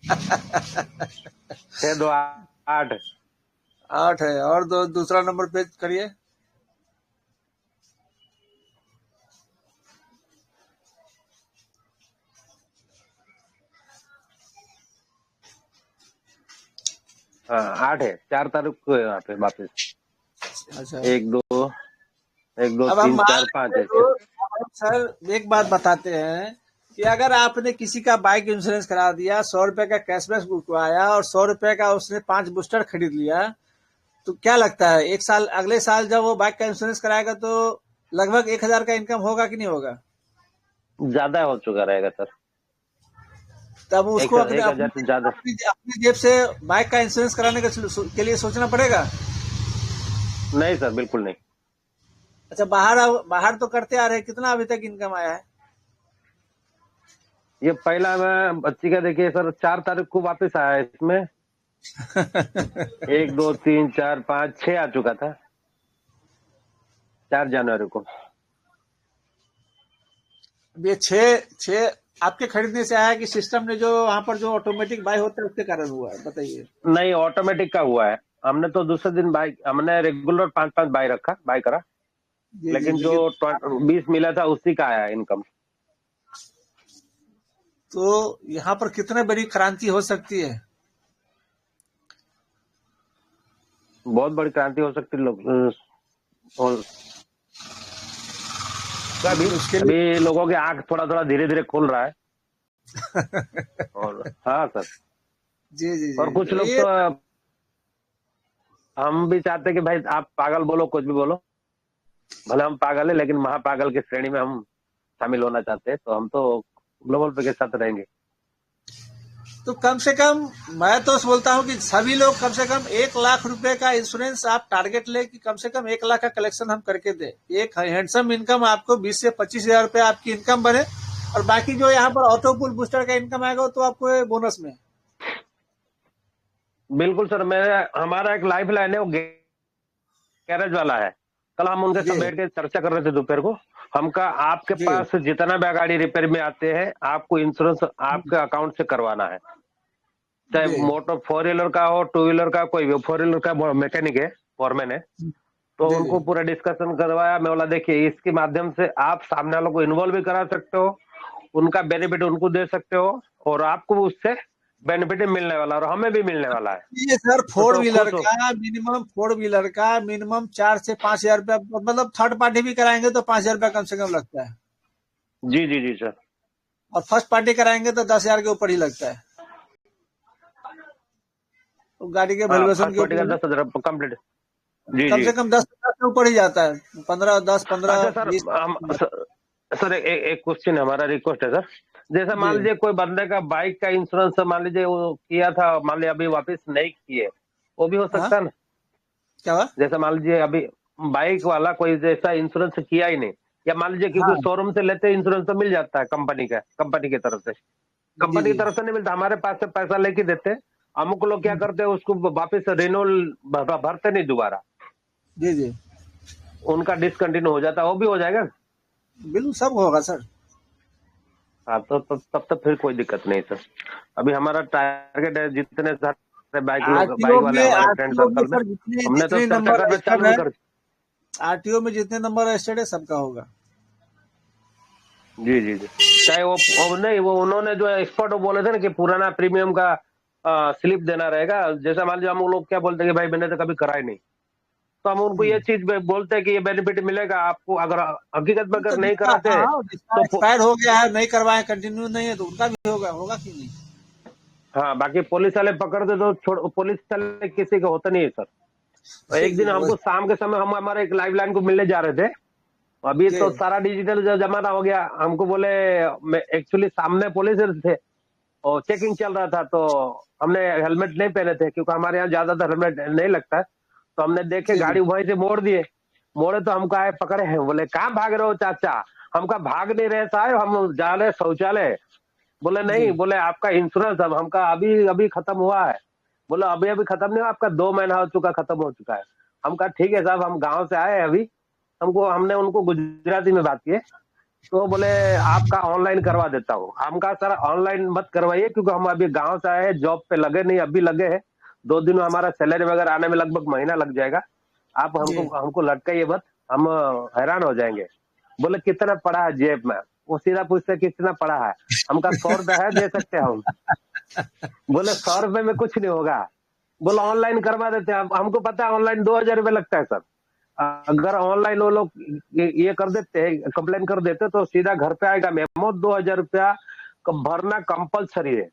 6 2 8। 8 है। और दूसरा नंबर पे करिए। हाँ 8 है, 4 तारीख को है यहाँ पे वापस। अच्छा, 1 2 1 2 अब हम 3 मान 4 5 लेते है। तो अब सर एक बात बताते हैं कि अगर आपने किसी का बाइक इंश्योरेंस करा दिया, 100 रुपए का कैशबैक बुकवाया और 100 रुपए का उसने 5 बूस्टर खरीद लिया, तो क्या लगता है एक साल अगले साल जब वो बाइक का इंश्योरेंस कराएगा तो लगभग 1,000 का इनकम होगा कि नहीं होगा? ज्यादा हो चुका रहेगा सर। तब उसको अपने 1,000 से ज्यादा। अपनी जेब से बाइक का इंश्योरेंस कराने के लिए सोचना पड़ेगा। नहीं सर, बिल्कुल नहीं। अच्छा, बाहर बाहर तो करते आ रहे हैं, कितना अभी तक इनकम आया है? ये पहला मैं बच्ची का देखिए सर, 4 तारीख को वापस आया है इसमें। 1 2 3 4 5 6 आ चुका था 4 जनवरी को। अब ये छह आपके खरीदने से आया कि सिस्टम ने जो वहां पर जो ऑटोमेटिक बाय होता है उसके कारण हुआ है, बताइए। नहीं, ऑटोमेटिक का हुआ है। हमने तो दूसरे दिन बाइक, हमने रेगुलर 5 बाई रखा, बाई करा। जी जी, लेकिन जो लेकिन 20 मिला था उसी का आया इनकम। तो यहाँ पर कितने बड़ी क्रांति हो सकती है? बहुत बड़ी क्रांति हो सकती है लोग। और अभी लेकिन उसके लिए अभी लोगों के आंख थोड़ा थोड़ा धीरे धीरे खुल रहा है। और हाँ सर, जी जी और जी, कुछ तो लोग ये तो हम भी चाहते हैं कि भाई आप पागल बोलो, कुछ भी बोलो, भले हम पागल है लेकिन महापागल की श्रेणी में हम शामिल होना चाहते हैं, तो हम तो ग्लोबल पे के साथ रहेंगे। तो कम से कम मैं तो बोलता हूँ कि सभी लोग कम से कम 1,00,000 रुपए का इंश्योरेंस आप टारगेट ले कि कम से कम 1,00,000 का कलेक्शन हम करके दे। एक हैंडसम इनकम आपको 20 से 25 हजार रुपए आपकी इनकम बने, और बाकी जो यहाँ पर ऑटो पुल बूस्टर का इनकम आएगा तो आपको बोनस में। बिल्कुल सर, मैं हमारा एक लाइफ लाइन है, वो गैरेज वाला है। कल हम उनके जी साथ बैठ के चर्चा कर रहे थे दोपहर को। हमका आपके जी पास जितना भी गाड़ी रिपेयर में आते हैं, आपको इंश्योरेंस आपके अकाउंट से करवाना है। चाहे जी मोटर 4 व्हीलर का हो, 2 व्हीलर का, कोई भी 4 व्हीलर का मैकेनिक है, फॉरमैन है, तो जी जी उनको पूरा डिस्कशन करवाया। मैं बोला देखिए, इसके माध्यम से आप सामने वालों को इन्वॉल्व भी करा सकते हो, उनका बेनिफिट उनको दे सकते हो, और आपको उससे बेनिफिट मिलने वाला और हमें भी मिलने वाला है। ये सर फोर तो व्हीलर खुश हो। का मिनिमम 4 से 5 हजार रुपया, मतलब थर्ड पार्टी भी कराएंगे तो 5 हजार रुपया कम से कम लगता है, जी जी जी सर। और फर्स्ट पार्टी कराएंगे तो 10 हजार के ऊपर ही लगता है, तो गाड़ी के हाँ, वैल्यूएशन फर्स्ट के पार्टी का ऊपर 10,000 कंप्लीट। जी कम जी। से कम 10 के ऊपर ही जाता है, 15 10 15 अच्छा सर, 20। हम सर एक क्वेश्चन है, हमारा रिक्वेस्ट है सर। जैसे जी मान लीजिए कोई बंदे का बाइक का इंश्योरेंस मान लीजिए वो किया था, मान लीजिए अभी वापस नहीं किए, वो भी हो हाँ, सकता है ना? क्या हुआ? जैसे मान लीजिए अभी बाइक वाला कोई जैसा इंश्योरेंस किया ही नहीं, या मान लीजिए क्योंकि हाँ शोरूम से लेते इंश्योरेंस तो मिल जाता है कंपनी का, कंपनी की तरफ से। जी कंपनी जी की तरफ से नहीं मिलता, हमारे पास से पैसा लेके देते हैं। अमुक लोग क्या करते हैं, उसको वापस रिन्यूअल भरते नहीं दोबारा, जी जी, उनका डिसकंटिन्यू हो जाता है, वो भी हो जाएगा। बिल्कुल सब होगा सर। हाँ, तो तब तक फिर कोई दिक्कत नहीं सर। अभी हमारा टारगेट है, जितने सारे बाइक वाले हमारे फ्रेंड आरटीओ में सर्कल में, सर जितने हमने तो जितने चर्चा नंबर करना रजिस्टर्ड चालू भी है, कर। आरटीओ में जितने नंबर रजिस्टर्ड है सबका होगा। जी जी जी। चाहे वो नहीं, वो उन्होंने जो एक्सपर्ट वो बोले थे ना कि पुराना प्रीमियम का स्लिप देना रहेगा। जैसा मान लीजिए हम लोग क्या बोलते हैं कि भाई मैंने तो कभी करा ही नहीं, तो हम उनको ये चीज बोलते हैं कि ये बेनिफिट मिलेगा आपको, अगर हकीकत में अगर तो नहीं जिसका कराते हैं हाँ जिसका तो एक्सपायर हो गया है, नहीं करवाए, कंटिन्यू नहीं है, तो उनका भी होगा, होगा कि नहीं? हाँ, बाकी पुलिस वाले पकड़ते तो छोड़, पुलिस वाले किसी का होता नहीं है सर। तो जी एक दिन जी हमको शाम के समय हम हमारे एक लाइव लाइन को मिलने जा रहे थे। अभी जी तो सारा डिजिटल जमाना हो गया, हमको बोले, एक्चुअली सामने पुलिस थे और चेकिंग चल रहा था, तो हमने हेलमेट नहीं पहने थे क्योंकि हमारे यहाँ ज्यादातर हेलमेट नहीं लगता है। तो हमने देखे जी जी गाड़ी वहीं से मोड़ दिए, मोड़े तो हमको आए पकड़े हैं, बोले कहाँ भाग रहे हो चाचा? हमका भाग नहीं रहे साहब, हम जा रहे शौचालय। बोले नहीं, जी बोले आपका इंश्योरेंस अब हमका अभी अभी खत्म हुआ है। बोला अभी अभी खत्म नहीं हुआ, आपका 2 महीना हो चुका, खत्म हो चुका है। हम कहा ठीक है साहब, हम गाँव से आए हैं अभी। हमने उनको गुजराती में बात की, तो बोले आपका ऑनलाइन करवा देता हूँ। हम कहा सर ऑनलाइन मत करवाइए, क्योंकि हम अभी गांव से आए हैं, जॉब पे लगे नहीं, अभी लगे हैं, 2 दिन में हमारा सैलरी वगैरह आने में लगभग महीना लग जाएगा, आप जी हमको लटकाइए मत, हम हैरान हो जाएंगे। बोले कितना पड़ा है जेब में, वो सीधा पूछते कितना पड़ा है, हम कहा 100 रुपया है, दे सकते हैं हम। बोले 100 रुपये में कुछ नहीं होगा, बोला ऑनलाइन करवा देते हैं। हमको पता है ऑनलाइन 2000 रुपये लगता है सर। अगर ऑनलाइन वो लोग ये कर देते, कंप्लेन कर देते, तो सीधा घर पे आएगा मेमो, 2000 रुपया भरना कंपलसरी है।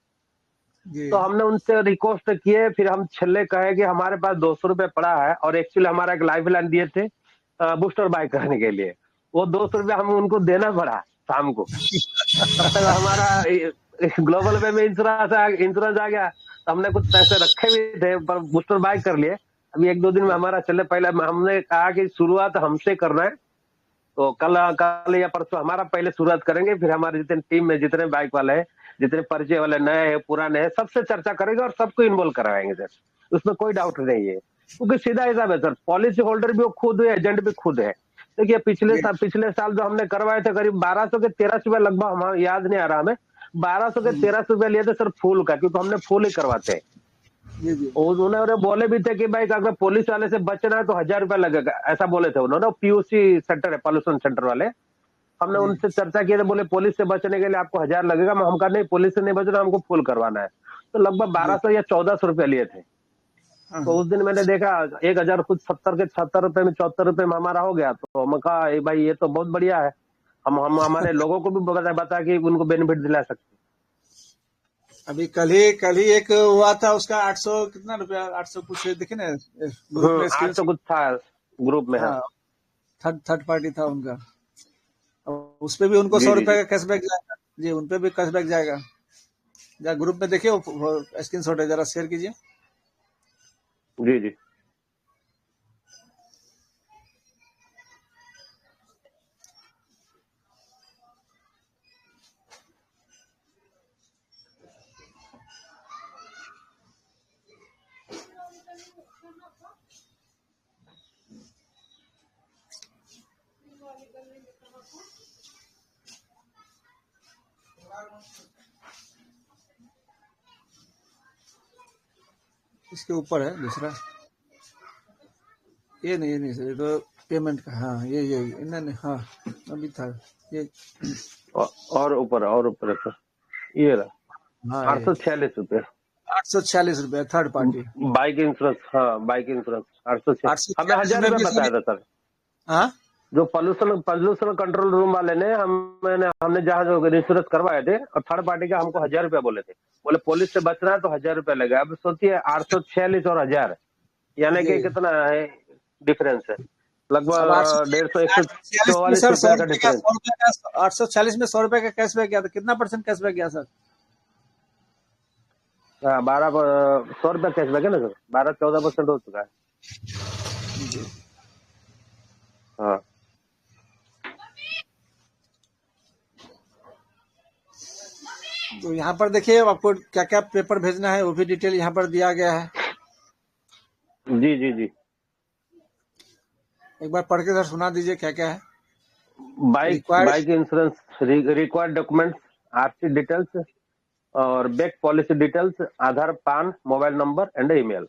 जी तो हमने उनसे रिक्वेस्ट किए, फिर हम छल्ले कहे कि हमारे पास 200 रुपये पड़ा है, और एक्चुअली हमारा एक लाइफ लाइन दिए थे बूस्टर बाय करने के लिए, वो 200 रुपया हम उनको देना पड़ा शाम को। तब तक हमारा ग्लोबल पे में इंश्योरेंस आ गया, तो हमने कुछ पैसे रखे भी थे, पर बूस्टर बाय कर लिए। अभी 1-2 दिन में हमारा चले, पहले हमने कहा कि शुरुआत हमसे करना है, तो कल या परसों हमारा पहले शुरुआत करेंगे, फिर हमारे जितने टीम में जितने बाइक वाले हैं, जितने परिचय वाले नए हैं पुराने हैं, सबसे चर्चा करेंगे और सबको इन्वॉल्व करवाएंगे सर, उसमें कोई डाउट नहीं है। क्योंकि सीधा हिसाब है सर, पॉलिसी होल्डर भी वो खुद है, एजेंट भी खुद है। देखिए पिछले साल जो हमने करवाए थे, करीब 1200 के 1300 रुपया लगभग, हमारा याद नहीं आ रहा हमें, 1200 के 1300 रुपया लिए थे सर फुल का, क्योंकि हमने फुल ही करवाते हैं। जी जी उन्होंने बोले भी थे कि भाई अगर पुलिस वाले से बचना है तो 1000 रुपया लगेगा, ऐसा बोले थे उन्होंने। पीयूसी सेंटर है, पॉल्यूशन सेंटर वाले, हमने जी उनसे चर्चा की, तो बोले पुलिस से बचने के लिए आपको 1000 लगेगा। हम कहा नहीं, पुलिस से नहीं बचना, हमको फुल करवाना है। तो लगभग 1200 या 1400 रुपया लिए थे। हाँ तो उस दिन मैंने देखा 1000 खुद 70 के 76 रुपए में 74 रुपए में हमारा हो गया, तो हम कहा भाई ये तो बहुत बढ़िया है, हम हमारे लोगों को भी बता कि उनको बेनिफिट दिला सकते। अभी कल ही एक हुआ था, उसका 800 कितना रुपया, 800 कुछ देखे ना ग्रुप में 800 कुछ था ग्रुप में। हाँ थर्ड पार्टी था उनका, और उस पे भी उनको जी 100 जी रुपए का कैशबैक जाएगा। जी उन पे भी कैशबैक जाएगा। जरा ग्रुप में देखिए, वो स्क्रीनशॉट है, जरा शेयर कीजिए। जी जी। इसके ऊपर है दूसरा, ये नहीं सर, ये तो पेमेंट का। हाँ ये इन्होंने, हाँ अभी था ये, और ऊपर है सर, ये रहा हाँ 846 रुपये, 846 रुपया थर्ड पार्टी बाइक इंश्योरेंस। हाँ बाइक इंश्योरेंस 846, हमें 846 1000 में रुपया भी बताया सर। था सर। हाँ जो पॉल्यूशन कंट्रोल रूम वाले ने हमने जहाँ जो इंश्योरेंस करवाए थे, और थर्ड पार्टी का हमको 1000 रुपया बोले थे, बोले पुलिस से बचना है तो 1000 रुपया लगेगा। अब सोचिए 846 और 1000, यानी कि जी। कितना है डिफरेंस है, अब लगभग 846 में 144 सर 100 रुपया का रुपए का, डिफरेंस। 846 में 100 रुपए का कैशबैक गया था। कितना % कैशबैक गया सर? हाँ 100 रुपया कैशबैक है ना सर, 12-14% हो चुका है। हाँ तो यहाँ पर देखिए, आपको क्या क्या पेपर भेजना है वो भी डिटेल यहाँ पर दिया गया है। जी जी जी। एक बार पढ़ के सर सुना दीजिए क्या क्या है। Bike insurance required documents, RC details और बैक पॉलिसी डिटेल्स, आधार, पान, मोबाइल नंबर एंड ईमेल।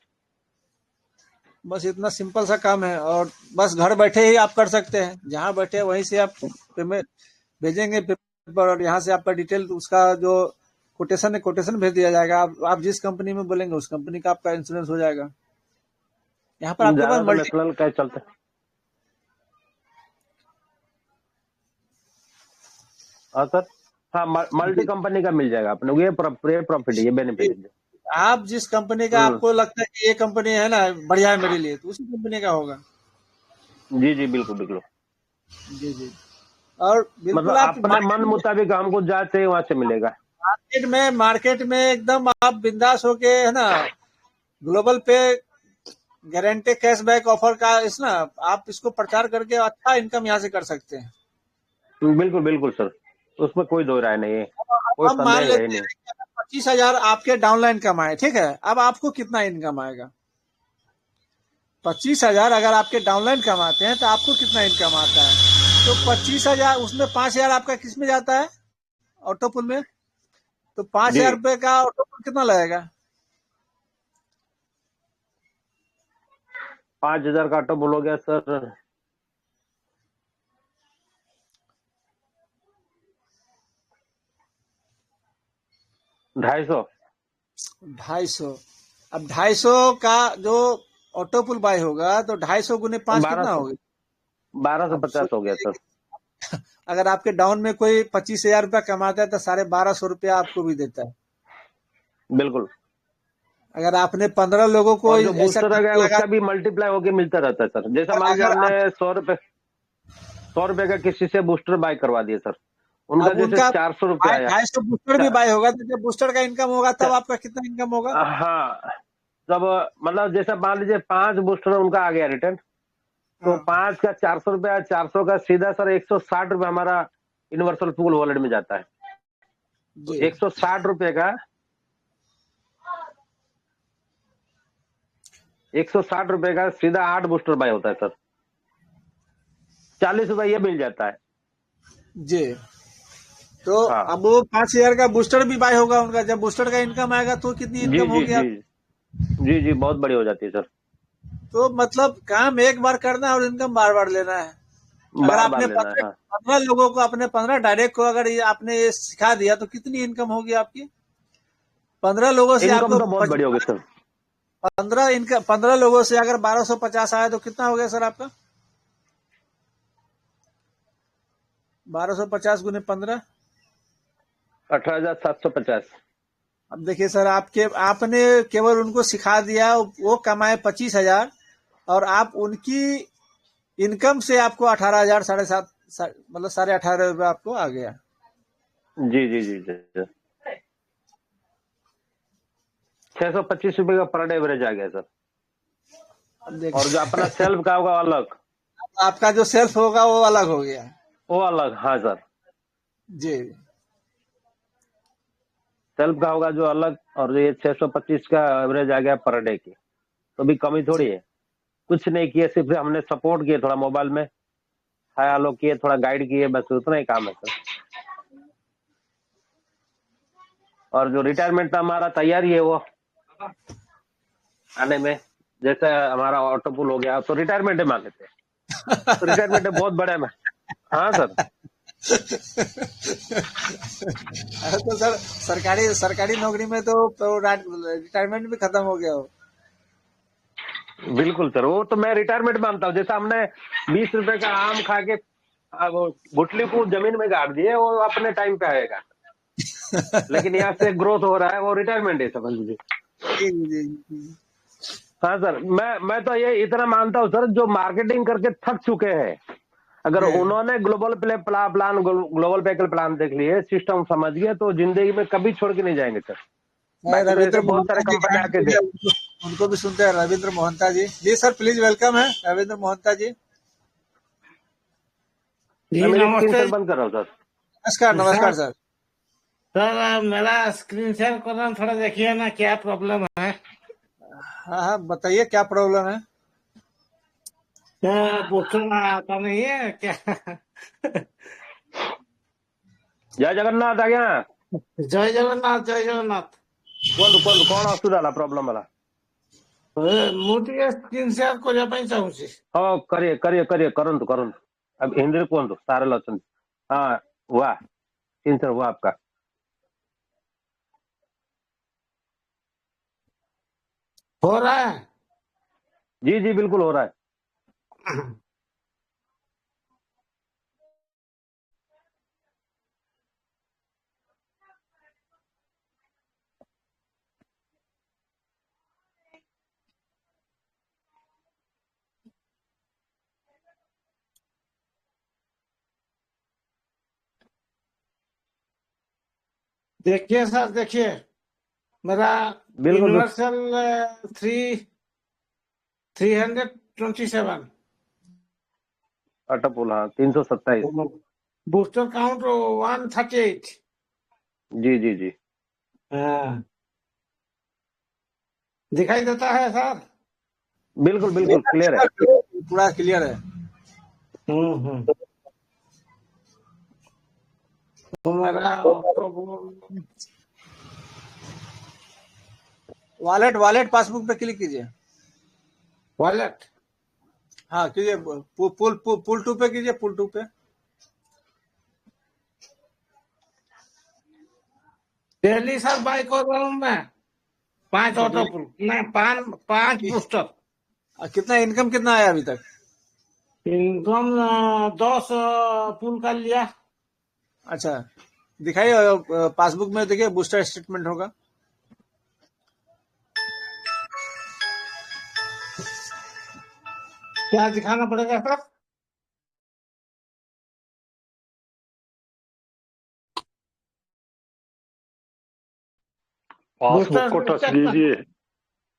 बस इतना सिंपल सा काम है, और बस घर बैठे ही आप कर सकते हैं। जहाँ बैठे वहीं से आप पेमेंट भेजेंगे पेपर, और यहाँ से आपका डिटेल, उसका जो कोटेशन है कोटेशन भेज दिया जाएगा। आप जिस कंपनी में बोलेंगे उस कंपनी का आपका इंश्योरेंस हो जाएगा। यहाँ पर आपके पास नेशनल का चलता है। हाँ सर, हाँ मल्टी कंपनी का मिल जाएगा अपने, ये प्रॉफिट है, ये बेनिफिट है। आप जिस कंपनी का आपको लगता है कि ये कंपनी है ना बढ़िया है मेरे लिए, तो उसी कंपनी का होगा। जी जी बिल्कुल बिल्कुल। जी जी, और बिल्कुल मतलब आप अपने मन मुताबिक हमको जहाँ चाहिए वहां से मिलेगा। मार्केट में एकदम आप बिंदास होके, है ना, ग्लोबल पे गारंटी कैशबैक ऑफर का इस ना, आप इसको प्रचार करके अच्छा इनकम यहाँ से कर सकते हैं। बिल्कुल बिल्कुल सर, उसमें कोई दो राय नहीं है, कोई हम मान संदेह है लेते नहीं। हैं कि 25,000 आपके डाउनलाइन कमाए, ठीक है। अब आपको कितना इनकम आएगा? 25,000 अगर आपके डाउनलाइन कमाते हैं तो आपको कितना इनकम आता है? तो 25,000 उसमें 5,000 आपका किस में जाता है ऑटो पुल में? तो 5,000 जी रुपए का ऑटो पुल कितना लगेगा? 5,000 का ऑटो बोल हो गया सर, 250। 250। अब 250 का जो ऑटो पुल बाय होगा तो 250 गुने 5 कितना 1200, होगी? अब 1250 हो गया सोचिए सर। कि अगर आपके डाउन में कोई 25,000 रुपया कमाता है तो 1250 रुपया आपको भी देता है। बिल्कुल। अगर आपने 15 लोगों को और जो ऐसा बूस्टर है टीका लगा, उसका भी मल्टीप्लाई होके मिलता रहता है सर। जैसा मान लीजिए अगर हमने आप 100 रुपए का किसी से बूस्टर बाय करवा दिए सर, उनका अब जैसे उनका 400 रुपये आया। 250 बूस्टर भी बाय होगा तो जब बूस्टर का इनकम होगा तब चा- आपका कितना इनकम होगा? हाँ, जब मतलब जैसा मान लीजिए 5 बूस्टर उनका आ गया रिटर्न, तो हाँ 5 का 400 रुपया, 400 का सीधा सर 160 रुपये हमारा यूनिवर्सल पूल वॉलेट में जाता है। तो जी 160 रुपये का 160 रुपये का सीधा 8 बूस्टर बाय होता है सर, 40 रुपये ये मिल जाता है। जी। तो हाँ अब वो 5,000 का बूस्टर भी बाय होगा उनका, जब बूस्टर का इनकम आएगा तो कितनी जी इनकम जी होगी जी आप? जी जी, बहुत बड़ी हो जाती है सर, तो मतलब काम एक बार करना है और इनकम बार बार लेना है। अगर बार बार आपने लेना है। हाँ, 15 लोगों को, अपने 15 डायरेक्ट को अगर ये आपने ये सिखा दिया तो कितनी इनकम होगी आपकी? 15 लोगों से इनकम आपको तो बहुत बड़ी होगी सर। 15 लोगों से अगर 1250 आया तो कितना हो गया सर आपका? 1250 गुने 15। 18,750। अब देखिए सर, आपने केवल उनको सिखा दिया, वो कमाए 25,000 और आप उनकी इनकम से आपको 18,000, 7.5, मतलब 18,500 रुपये आपको आ गया। जी जी जी जी जी। 625 रुपये का पर डे एवरेज आ गया सर। अब और जो अपना देखिए सेल्फ का होगा अलग, आपका जो सेल्फ होगा वो अलग हो गया। वो अलग। हाँ सर, जी सेल्फ का होगा जो अलग, और ये 625 का एवरेज आ गया पर डे की, तो भी कमी जी थोड़ी है। कुछ नहीं किए, सिर्फ हमने सपोर्ट किए थोड़ा मोबाइल में, हाय हेलो किए, थोड़ा गाइड किए, बस उतना ही काम है सर। और जो रिटायरमेंट हमारा तैयारी है वो आने में, जैसे हमारा ऑटो पुल हो गया तो रिटायरमेंट है मान लेते हैं, तो रिटायरमेंट है बहुत बड़ा है में। हाँ सर, अरे तो सर, सरकारी सरकारी नौकरी में तो रिटायरमेंट भी खत्म हो गया हो। बिल्कुल सर, वो तो मैं रिटायरमेंट मानता हूँ। जैसा हमने 20 रुपए का आम खा के वो गुठली को जमीन में गाड़ दिए, वो अपने टाइम पे आएगा, लेकिन यहाँ से ग्रोथ हो रहा है, वो रिटायरमेंट है समझ लीजिए। जी जी जी। हाँ सर, मैं तो ये इतना मानता हूँ सर, जो मार्केटिंग करके थक चुके हैं, अगर जी। उन्होंने ग्लोबल पैकेज प्लान देख लिए, सिस्टम समझ गए, तो जिंदगी में कभी छोड़ के नहीं जाएंगे सर। मैं बाकी तो रविंद्र ऐसे बहुत मोहंता सारे जी कंपनी ऐड आके किए दे। हैं, उनको भी सुनते हैं। रविंद्र मोहंता जी, जी सर प्लीज वेलकम है रविंद्र मोहंता जी। मैं जी मेरी स्क्रीन नमस्ते सर बंद कर रहा हूँ सर। नमस्कार नमस्कार सर। सर। सर मेरा स्क्रीन शेयर कर रहा हूँ, थोड़ा देखिए ना क्या प्रॉब्लम है। हाँ हाँ बताइए क्या प्रॉब्लम है? क्या पूछना आता नहीं है क्या? जय जगन्नाथ आज्ञा। जय जगन्नाथ जय जगन्नाथ। कौन असुविधा प्रॉब्लम वाला? ମୁଁ ଟିକେ ସ୍କ୍ରିନ୍ ସେୟାର କରିବା ପାଇଁ ଚାହୁଁଛି। हाँ करिए करिए करिए, करंतु करंतु। अब हिंदी कहतु सारे लक्षण। हाँ हुआ, तीन सर हुआ आपका। हो रहा है? जी जी बिल्कुल हो रहा है। देखिए सर, देखिए मेरा बिल्कुल बिल्कुल। यूनिवर्सल 327 अटपुल हाँ 327। Booster count 138। जी जी जी हाँ, दिखाई देता है सर? बिल्कुल बिल्कुल क्लियर है। पूरा क्लियर है। हम्म। तो मेरा वॉलेट वॉलेट पासबुक पे क्लिक कीजिए। वॉलेट हाँ कीजिए, पुल टू पे कीजिए, पुल टू पे। डेली सर बाई कर रहा हूँ मैं 5 अच्छा ऑटो पुल नहीं 5 बूस्टर। कितना इनकम कितना आया अभी तक? इनकम 10 पुल का लिया। अच्छा दिखाइए, पासबुक में देखिए बूस्टर स्टेटमेंट होगा। क्या दिखाना पड़ेगा सर? पासबुक को बूस्टर टच स्टेटमेंट। कीजिए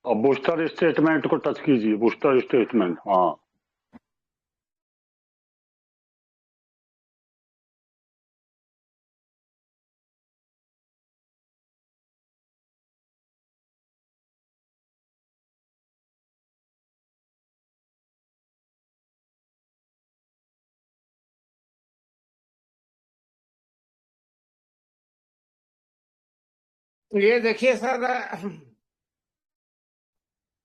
और बूस्टर स्टेटमेंट को टच कीजिए, बूस्टर स्टेटमेंट। हाँ, ये देखिए सर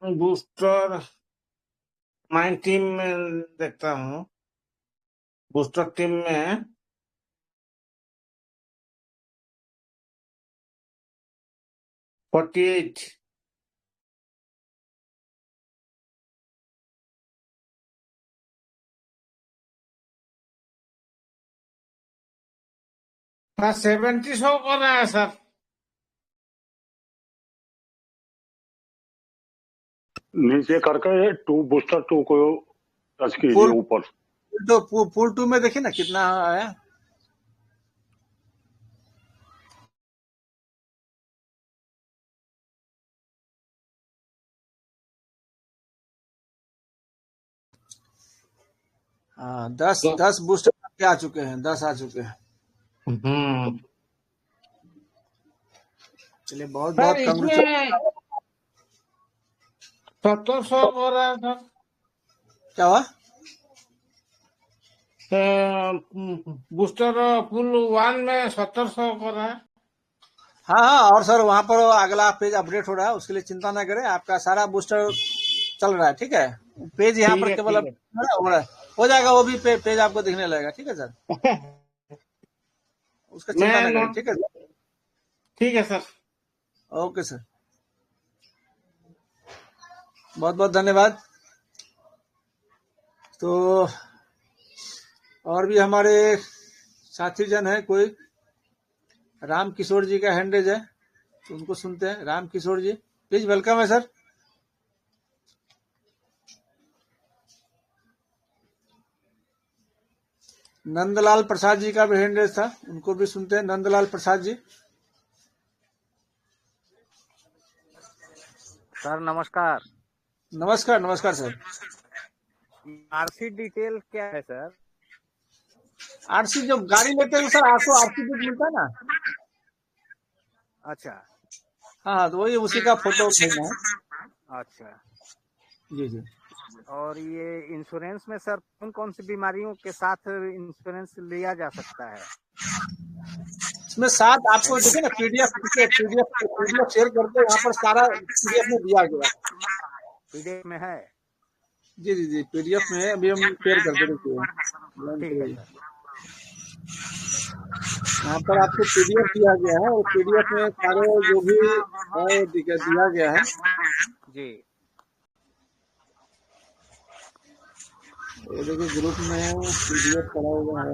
बूस्टर माइन टीम में देखता हूँ। बूस्टर टीम में 48 70 शो कर रहा है सर। नीचे करके टू बूस्टर टू को टच कीजिए पुल ऊपर। पुल टू में देखिए ना कितना आया। हाँ 10 बूस्टर आपके आ चुके हैं, 10 आ चुके हैं। हम्म चलिए बहुत सर बहुत इसमें कांग्रेचुलेशन। 1700 कर रहा है सर। क्या हुआ? बूस्टर पुल 1 में 1700 कर रहा है। हाँ हाँ, और सर वहां पर अगला पेज अपडेट हो रहा है, उसके लिए चिंता ना करें, आपका सारा बूस्टर चल रहा है। ठीक है, पेज यहाँ पर केवल ठीक है। अपडेट हो रहा है, हो जाएगा वो भी पेज आपको दिखने लगेगा। ठीक है सर, उसका चिंता मैं ना करें। नोट। ठीक है सर, ठीक है सर। ओके सर, बहुत बहुत धन्यवाद। तो और भी हमारे साथी जन है, कोई राम किशोर जी का हैंड रेज है, तो उनको सुनते हैं। राम किशोर जी प्लीज, वेलकम है सर। नंदलाल प्रसाद जी का भी हैंड रेज था, उनको भी सुनते हैं। नंदलाल प्रसाद जी। सर नमस्कार। नमस्कार नमस्कार सर। आरसी डिटेल क्या है सर? आरसी जब गाड़ी लेते हैं तो सर आपको आरसी बुक मिलता है ना। अच्छा हाँ हाँ, तो वही उसी का फोटो भेजना है। अच्छा। जी जी। और ये इंश्योरेंस में सर कौन कौन सी बीमारियों के साथ इंश्योरेंस लिया जा सकता है? इसमें साथ आपको देखिए ना, पीडीएफ शेयर करके यहाँ पर सारा पीडीएफ में दिया गया है। पीडीएफ में है? जी जी जी, पीडीएफ में है, अभी हम शेयर करके ठीक है देखिए। सर। यहाँ पर आपको पीडीएफ दिया गया है, और पीडीएफ में सारे जो भी है वो दिया गया है। जी ये देखिए ग्रुप में पीडीएफ पड़ा हुआ है।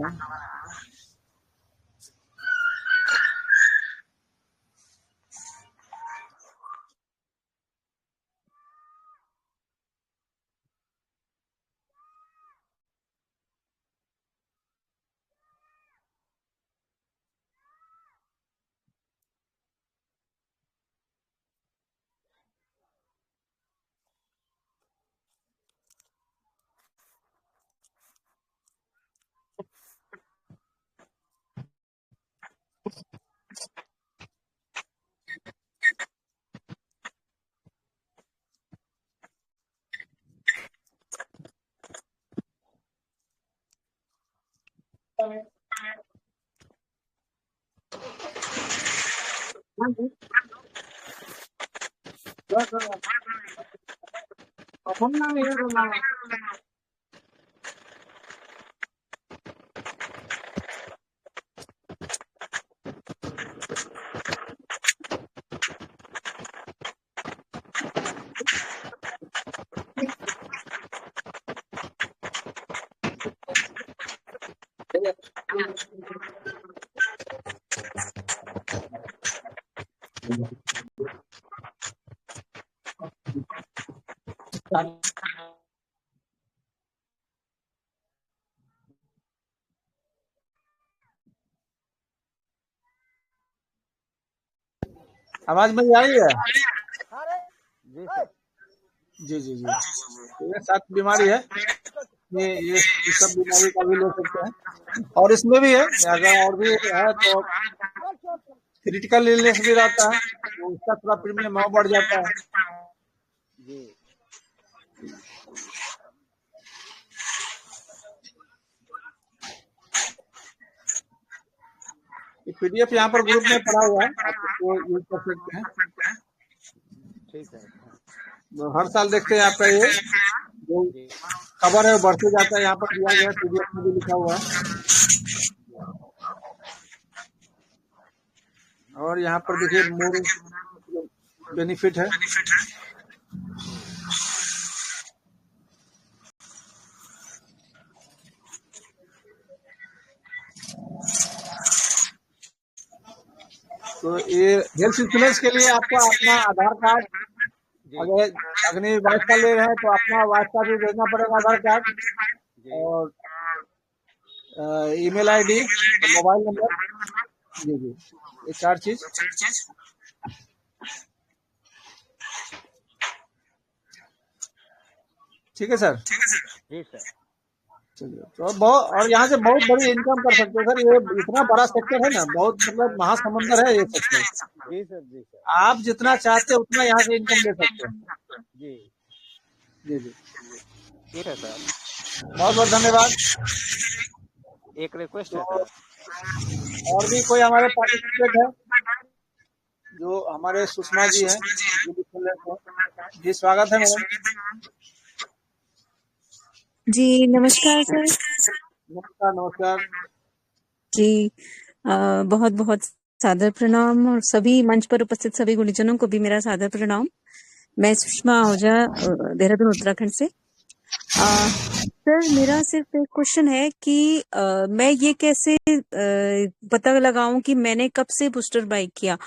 आवाज मेरी आ रही है? जी सर। जी जी जी। तो ये 7 बीमारी है, ये सब बीमारी का भी ले सकते हैं, और इसमें भी है अगर और भी है तो क्रिटिकल इलनेस भी रहता है, तो उसका थोड़ा प्रीमियम और बढ़ जाता है। जी पीडीएफ यहाँ पर ग्रुप में पड़ा हुआ है, आप उसको यूज कर सकते हैं। ठीक है। तो हर साल देखते हैं आपका ये जो जी खबर है वो बढ़ते जाता है, यहाँ पर दिया गया पीडीएफ में भी लिखा हुआ है। और यहाँ पर देखिए मोर बेनिफिट है। तो ये हेल्थ इंश्योरेंस के लिए आपको अपना आधार कार्ड, जी अगर अग्नि वाइफ का ले रहे हैं तो अपना वाइफ का भी भेजना पड़ेगा आधार कार्ड, जी और ईमेल आईडी, मोबाइल नंबर। जी जी, ये 4 चीज। ठीक है सर। जी सर। चलिए, तो बहुत, और यहाँ से बहुत बड़ी इनकम कर सकते हैं सर। ये इतना बड़ा सेक्टर है ना, बहुत मतलब महासमुंदर है ये सेक्टर। जी सर। जी सर। आप जितना चाहते हैं उतना यहाँ से इनकम ले सकते हैं। जी जी जी, ठीक है सर। बहुत बहुत धन्यवाद। एक रिक्वेस्ट है तो सर। और भी कोई हमारे पार्टिसिपेट है जो हमारे सुषमा जी हैं, जो भी सुन रहे हैं? जी स्वागत है मैडम। जी नमस्कार सर। नमस्कार नमस्कार। जी बहुत बहुत सादर प्रणाम, और सभी मंच पर उपस्थित सभी गुणीजनों को भी मेरा सादर प्रणाम। मैं सुषमा आहूजा, देहरादून उत्तराखंड से। सर मेरा सिर्फ एक क्वेश्चन है कि मैं ये कैसे पता लगाऊं कि मैंने कब से बूस्टर बाय किया,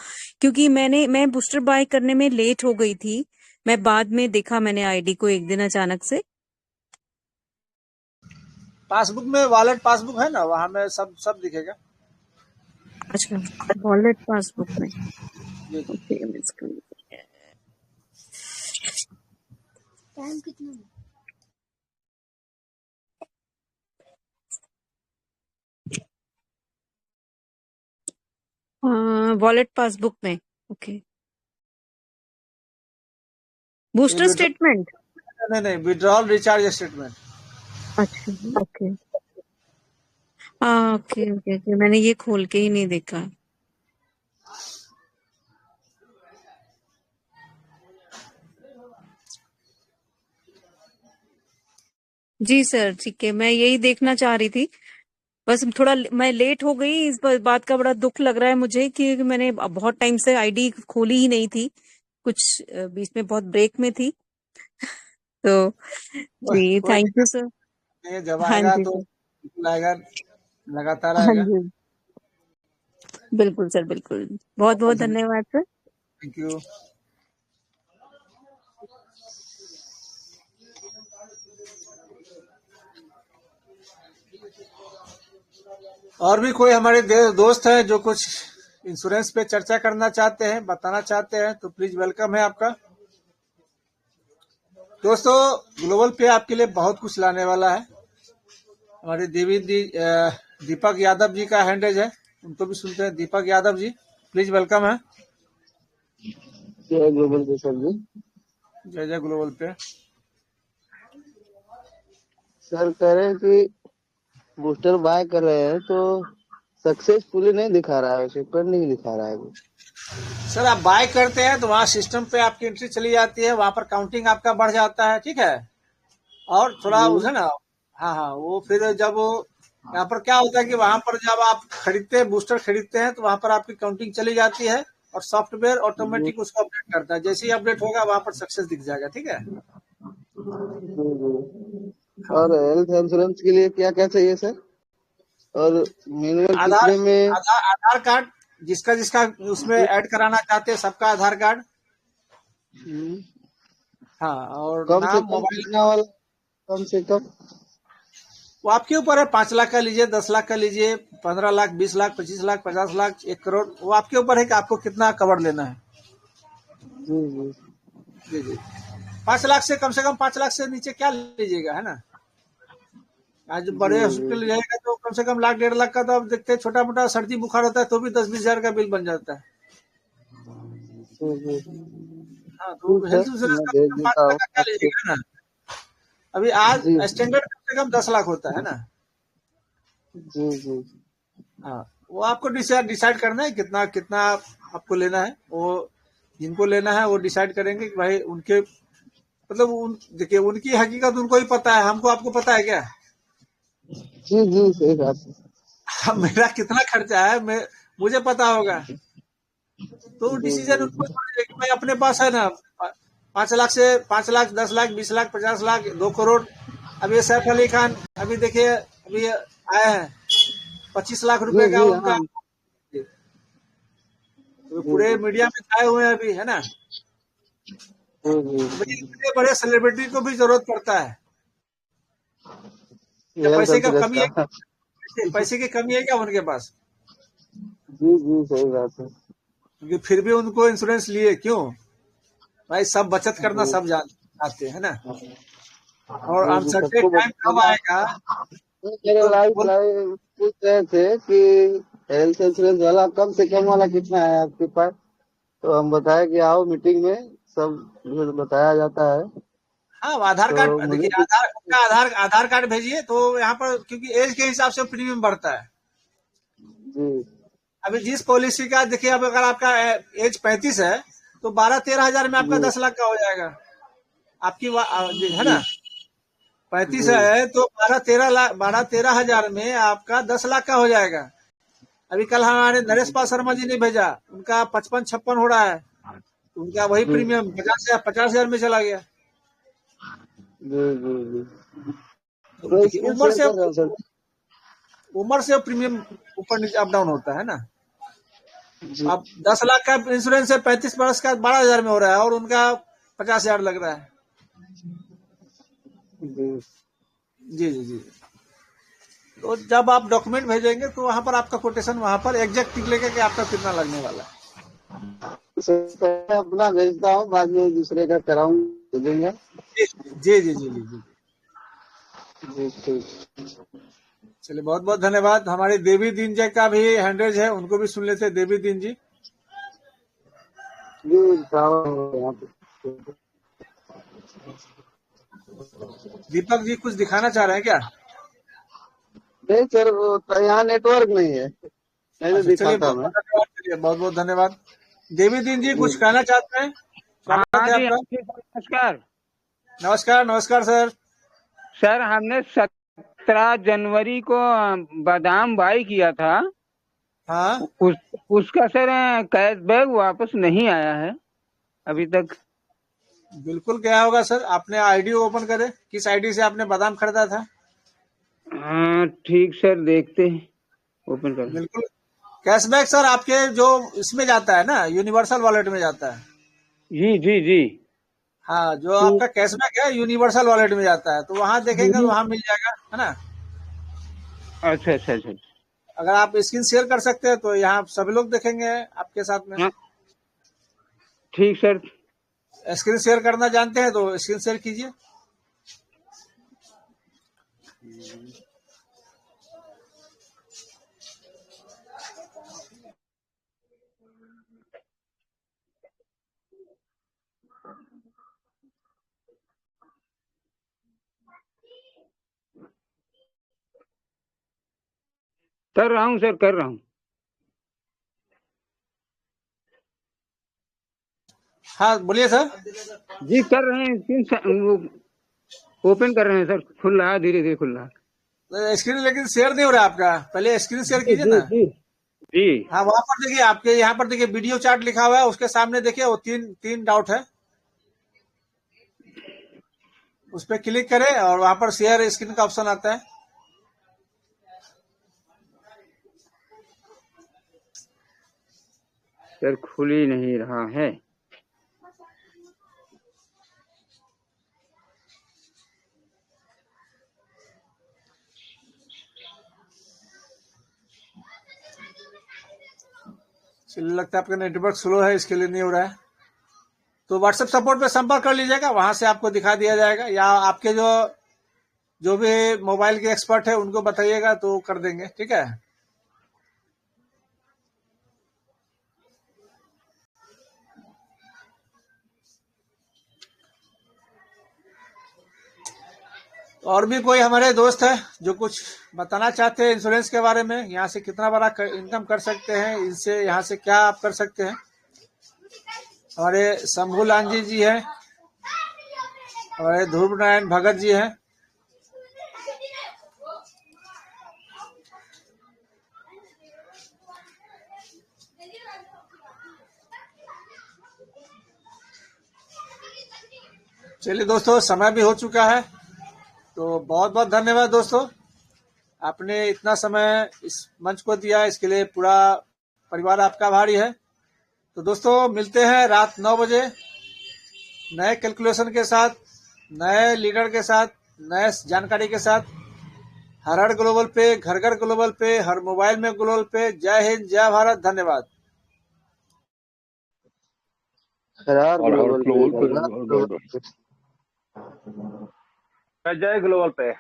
क्योंकि मैं बूस्टर बाय करने में लेट हो गई थी। मैं बाद में देखा मैंने आईडी को एक दिन अचानक से। पासबुक में वॉलेट पासबुक है ना, वहाँ में सब दिखेगा। अच्छा, वॉलेट पासबुक में। जी जी। ओके, मैं इसको- वॉलेट पासबुक में। ओके, बूस्टर ये स्टेटमेंट। नहीं, विड्रॉल रिचार्ज स्टेटमेंट। अच्छा, ओके। हाँ, ओके ओके ओके, मैंने ये खोल के ही नहीं देखा। जी सर, ठीक है, मैं यही देखना चाह रही थी। बस थोड़ा मैं लेट हो गई, इस बात का बड़ा दुख लग रहा है मुझे कि मैंने बहुत टाइम से आईडी खोली ही नहीं थी, कुछ बीच में बहुत ब्रेक में थी। तो जी कोई थैंक यू दिक्कत सर। नहीं है, जब हाँ आएगा जी तो सर। आएगा, लगातार हाँ आएगा। जी, बिल्कुल सर, बिल्कुल। बहुत बहुत धन्यवाद सर। Thank you. और भी कोई हमारे दोस्त हैं जो कुछ इंश्योरेंस पे चर्चा करना चाहते हैं, बताना चाहते हैं, तो प्लीज वेलकम है आपका। दोस्तों, ग्लोबल पे आपके लिए बहुत कुछ लाने वाला है। हमारे दीपक यादव जी का हैंडल है, उनको भी सुनते हैं। दीपक यादव जी, प्लीज वेलकम है। जय ग्लोबल पे सर जी। जय जय ग्लोबल पे। सर कह रहे हैं कि बूस्टर बाय कर रहे हैं तो सक्सेसफुली नहीं दिखा रहा है, उसे पर नहीं दिखा रहा है वो। सर आप बाय करते हैं तो वहाँ सिस्टम पे आपकी एंट्री चली जाती है, वहां पर काउंटिंग आपका बढ़ जाता है, ठीक है। और थोड़ा उसे ना, हाँ हाँ, वो फिर जब यहाँ पर क्या होता है कि वहां पर जब आप खरीदते हैं, बूस्टर खरीदते हैं, तो वहां पर आपकी काउंटिंग चली जाती है और सॉफ्टवेयर ऑटोमेटिक उसको अपडेट करता है। जैसे ही अपडेट होगा वहां पर सक्सेस दिख जाएगा, ठीक है। और हेल्थ इंश्योरेंस के लिए क्या क्या चाहिए सर? और मिनिमम आधार कितने में? आधार कार्ड, जिसका जिसका उसमें ऐड कराना चाहते हैं सबका आधार कार्ड, हाँ, और कम से नाम, कम मोबाइल। कितना वाला? कम से कम वो आपके ऊपर है, 5 लाख का लीजिए, 10 लाख का लीजिए, 15 लाख, 20 लाख, 25 लाख, 50 लाख, 1 करोड़, वो आपके ऊपर है कि आपको कितना कवर लेना है। जी जी जी जी, 5 लाख से कम 5 लाख से नीचे क्या लीजिएगा, है ना। आज बड़े हॉस्पिटल जी जाएगा तो कम से कम लाख 1.5 लाख का, तो आप देखते हैं छोटा मोटा सर्दी बुखार होता है तो भी 10-20 हजार का बिल बन जाता है। जी। हाँ, तो ठीक है, हेल्थ इंश्योरेंस मैं का भेज 5 देता लाख हूँ का क्या आपको। लीजिएगा, है ना। अभी आज जी स्टैंडर्ड कम से कम 10 लाख होता है ना। जी जी हाँ, वो आपको डिसाइड करना है कितना कितना आपको लेना है। वो जिनको लेना है वो डिसाइड करेंगे कि भाई उनके, मतलब देखिए उनकी हकीकत उनको ही पता है, हमको आपको पता है क्या। जी जी, सही बात है। मेरा कितना खर्चा है, मुझे पता होगा, तो जी डिसीजन जी उनको छोड़िए कि भाई अपने पास है ना, 5 लाख से 5 लाख, 10 लाख, 20 लाख, 50 लाख, 2 करोड़। अब ये सैफ अली खान अभी देखिए अभी आए हैं, 25 लाख रुपए जी का जी। उनका, हाँ तो जी पूरे जी मीडिया में छाए हुए हैं अभी, है ना। जी जी। तो भाई इतने बड़े सेलिब्रिटी को भी जरूरत पड़ता है, क्या हेल्थ पैसे का इंश्योरेंस कमी है, का। पैसे की कमी है क्या उनके पास। जी जी, सही बात है। क्योंकि फिर भी उनको इंश्योरेंस लिए क्यों, भाई सब बचत करना जी सब जानते हैं ना। और जी जी, अनसर्टेन सबको टाइम कब बताना। आएगा, मेरे तो लाइव बोल, लाइव पूछ रहे थे कि हेल्थ इंश्योरेंस वाला कम से कम वाला कितना है आपके पास? तो हम बताए कि आओ मीटिंग में, सब बताया जाता है। हाँ, वो आधार तो कार्ड मुझे देखिए, भी आधार कार्ड भेजिए तो यहाँ पर, क्योंकि एज के हिसाब से प्रीमियम बढ़ता है। जी अभी जिस पॉलिसी का देखिए, अब अगर आपका एज 35 है तो 12-13 हजार में आपका जी 10 लाख का हो जाएगा आपकी, है जी ना। 35 जी है तो 12-13 लाख, 12-13 हजार में आपका 10 लाख का हो जाएगा। अभी कल हमारे नरेश पाल शर्मा जी ने भेजा, उनका 55-56 हो रहा है, तो उनका वही जी प्रीमियम 50 हजार में चला गया। जी जी जी। तो तो देखिए स्क्रीन शेयर कर रहा हूँ सर। उम्र से प्रीमियम ऊपर नीचे अप डाउन होता है ना। जी अब 10 लाख का इंश्योरेंस है, 35 वर्ष का 12 हजार में हो रहा है, और उनका 50 हजार लग रहा है। जी जी जी जी। तो जब आप डॉक्यूमेंट भेजेंगे तो वहां पर आपका कोटेशन वहां पर एग्जैक्ट निकलेगा कि आपका कितना लगने वाला है। सर, मैं अपना भेजता हूँ, बाद में दूसरे का कराऊँ देंगे। जी जी जी जी जी जी। जी ठीक। चलिए, बहुत बहुत धन्यवाद। हमारे देवी दीन जी का भी हैंडरेज है, उनको भी सुन लेते हैं, देवी दीन जी। जी यहाँ पे। दीपक जी कुछ दिखाना चाह रहे हैं क्या। नहीं सर, वो तो यहाँ नेटवर्क नहीं है, नहीं तो अच्छा, चलिए, दिखाता बहुत मैं। बहुत धन्यवाद, चलिए बहुत बहुत धन्यवाद। देवी दीन जी जी कुछ कहना चाहते हैं, स्वागत हाँ है जी, आपका। हाँ जी, नमस्कार। नमस्कार नमस्कार सर। सर हमने 17 जनवरी को बादाम बाई किया था। हाँ, उस उसका सर कैशबैक वापस नहीं आया है अभी तक। बिल्कुल क्या होगा सर, आपने आईडी ओपन करे, किस आईडी से आपने बादाम खरीदा था। हाँ ठीक सर, देखते हैं, ओपन कर। बिल्कुल कैशबैक सर आपके जो इसमें जाता है ना, यूनिवर्सल वॉलेट में जाता है। जी जी जी। हाँ, जो तो आपका कैशबैक है यूनिवर्सल वॉलेट में जाता है, तो वहां देखेंगे तो यूनि वहां मिल जाएगा, है ना। अच्छा अच्छा अच्छा। अगर आप स्क्रीन शेयर कर सकते हैं तो यहाँ सभी लोग देखेंगे आपके साथ में। हाँ ठीक सर। स्क्रीन शेयर करना जानते हैं तो स्क्रीन शेयर कीजिए। कर रहा हूँ सर, कर रहा हूँ। हाँ बोलिए सर। जी कर रहे हैं, ओपन कर रहे हैं सर, खुल रहा है, धीरे धीरे खुल रहा है। स्क्रीन लेकिन शेयर नहीं हो रहा आपका, पहले स्क्रीन शेयर जी कीजिए जी ना। जी जी हाँ वहां पर देखिए, आपके यहाँ पर देखिए वीडियो चार्ट लिखा हुआ है, उसके सामने देखिए वो तीन डॉट है, उस पर क्लिक करें और वहां पर शेयर स्क्रीन का ऑप्शन आता है। सर खुल ही नहीं रहा है। चलिए लगता है आपका नेटवर्क स्लो है, इसके लिए नहीं हो रहा है। तो व्हाट्सएप सपोर्ट पे संपर्क कर लीजिएगा, वहां से आपको दिखा दिया जाएगा, या आपके जो भी मोबाइल के एक्सपर्ट है उनको बताइएगा तो कर देंगे, ठीक है। और भी कोई हमारे दोस्त है जो कुछ बताना चाहते हैं इंश्योरेंस के बारे में, यहाँ से कितना बड़ा इनकम कर सकते हैं, इनसे यहाँ से क्या आप कर सकते हैं। हमारे शंभू लांजी जी हैं, हमारे ध्रुव नारायण भगत जी हैं। चलिए दोस्तों, समय भी हो चुका है, तो बहुत बहुत धन्यवाद दोस्तों, आपने इतना समय इस मंच को दिया, इसके लिए पूरा परिवार आपका आभारी है। तो दोस्तों मिलते हैं रात 9 बजे नए कैलकुलेशन के साथ, नए लीडर के साथ, नए जानकारी के साथ। हर हर ग्लोबल पे, घर घर ग्लोबल पे, हर मोबाइल में ग्लोबल पे। जय हिंद, जय भारत, धन्यवाद। हर हर और ग्लोबल पे, ग्लोबल हर हर ग्लोबल पे। जय ग्लोबल पे।